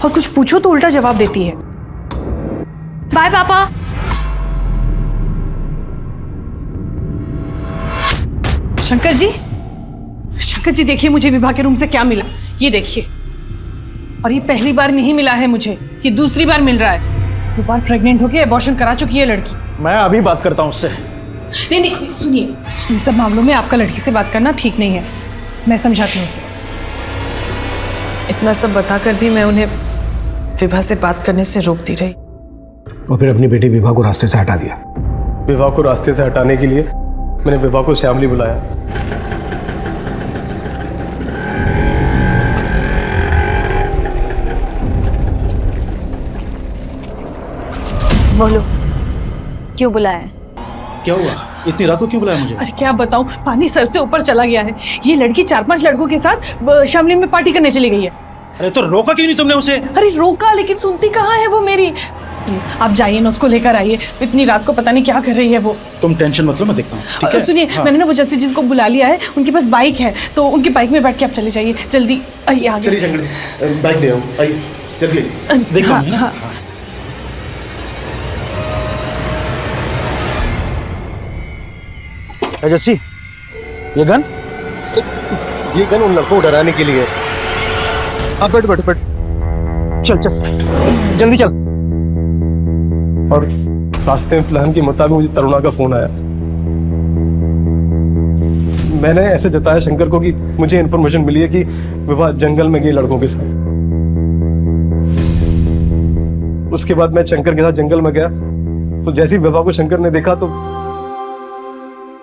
और कुछ पूछो तो उल्टा जवाब देती है।
बाय पापा।
शंकर जी देखिए मुझे विभा के रूम से क्या मिला, ये देखिए। और ये पहली बार नहीं मिला है मुझे, ये दूसरी बार मिल रहा है। 2 बार प्रेग्नेंट होके एबॉर्शन करा चुकी है लड़की।
मैं अभी बात करता हूँ उससे।
नहीं सुनिए, इन सब मामलों में आपका लड़की से बात करना ठीक नहीं है, मैं समझाती हूँ उसे। इतना सब बताकर भी मैं उन्हें विभा से बात करने से रोक दी रही।
और फिर अपनी बेटी विभा को रास्ते से हटा दिया।
विवाह को रास्ते से हटाने के लिए मैंने विवाह को श्यामली बुलाया।
बोलो, क्यों बुलाया?
क्या हुआ? इतनी रात को क्यों बुलाया मुझे?
अरे क्या बताऊं, पानी सर से ऊपर चला गया है। ये लड़की 4-5 लड़कों के साथ शामली में पार्टी करने चली गई है।
अरे तो रोका क्यों नहीं तुमने उसे?
अरे रोका, लेकिन सुनती कहाँ है वो मेरी। प्लीज आप जाइए ना, उसको लेकर आइए। इतनी रात को पता नहीं क्या कर रही है वो।
तुम टेंशन मत लो, मैं देखता हूँ, ठीक है?
सुनिए,
हाँ।
मैंने ना वो जैसे जिसको बुला लिया है, उनके पास बाइक है, तो उनकी बाइक में बैठ के आप चले जाइए। जल्दी आइए आगे।
चलिए शंकर जी, बाइक ले आओ, आइए जल्दी आइए।
देखता
हाँ,
हूँ, है ना?
हाँ।
जस्सी, ये गन?
ये गन उन लड़कों को डराने के लिए।
आप बैठ बैठ बैठ, चल चल जल्दी चल।
और रास्ते में प्लान के मुताबिक मुझे तरुणा का फोन आया। मैंने ऐसे जताया शंकर को कि मुझे इन्फॉर्मेशन मिली है कि विवाह जंगल में गई लड़कों के साथ। उसके बाद मैं शंकर के साथ जंगल में गया, तो जैसे ही विवाह को शंकर ने देखा तो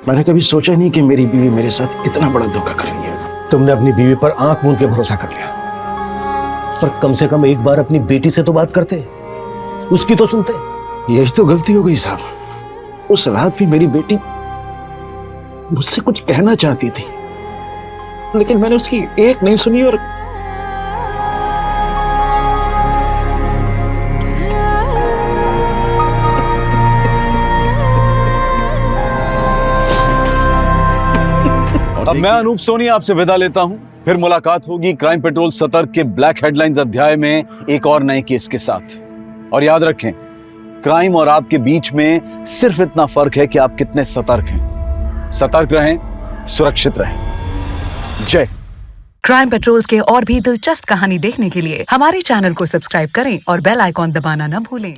मैंने कभी सोचा नहीं कि मेरी बीवी मेरे साथ इतना बड़ा धोखा कर रही है। तुमने अपनी बीवी पर आंख मूंद के भरोसा कर लिया, पर कम से कम एक बार अपनी बेटी से तो बात करते, उसकी तो सुनते।
यही तो गलती हो गई साहब। उस रात भी मेरी बेटी मुझसे कुछ कहना चाहती थी, लेकिन मैंने उसकी एक नहीं सुनी। और
अब मैं अनूप सोनी आपसे विदा लेता हूं। फिर मुलाकात होगी क्राइम पेट्रोल सतर्क के ब्लैक हेडलाइंस अध्याय में एक और नए केस के साथ। और याद रखें, क्राइम और आपके बीच में सिर्फ इतना फर्क है कि आप कितने सतर्क हैं। सतर्क रहें, सुरक्षित रहें। जय।
क्राइम पेट्रोल्स के और भी दिलचस्प कहानी देखने के लिए हमारे चैनल को सब्सक्राइब करें और बेल आइकॉन दबाना न भूलें।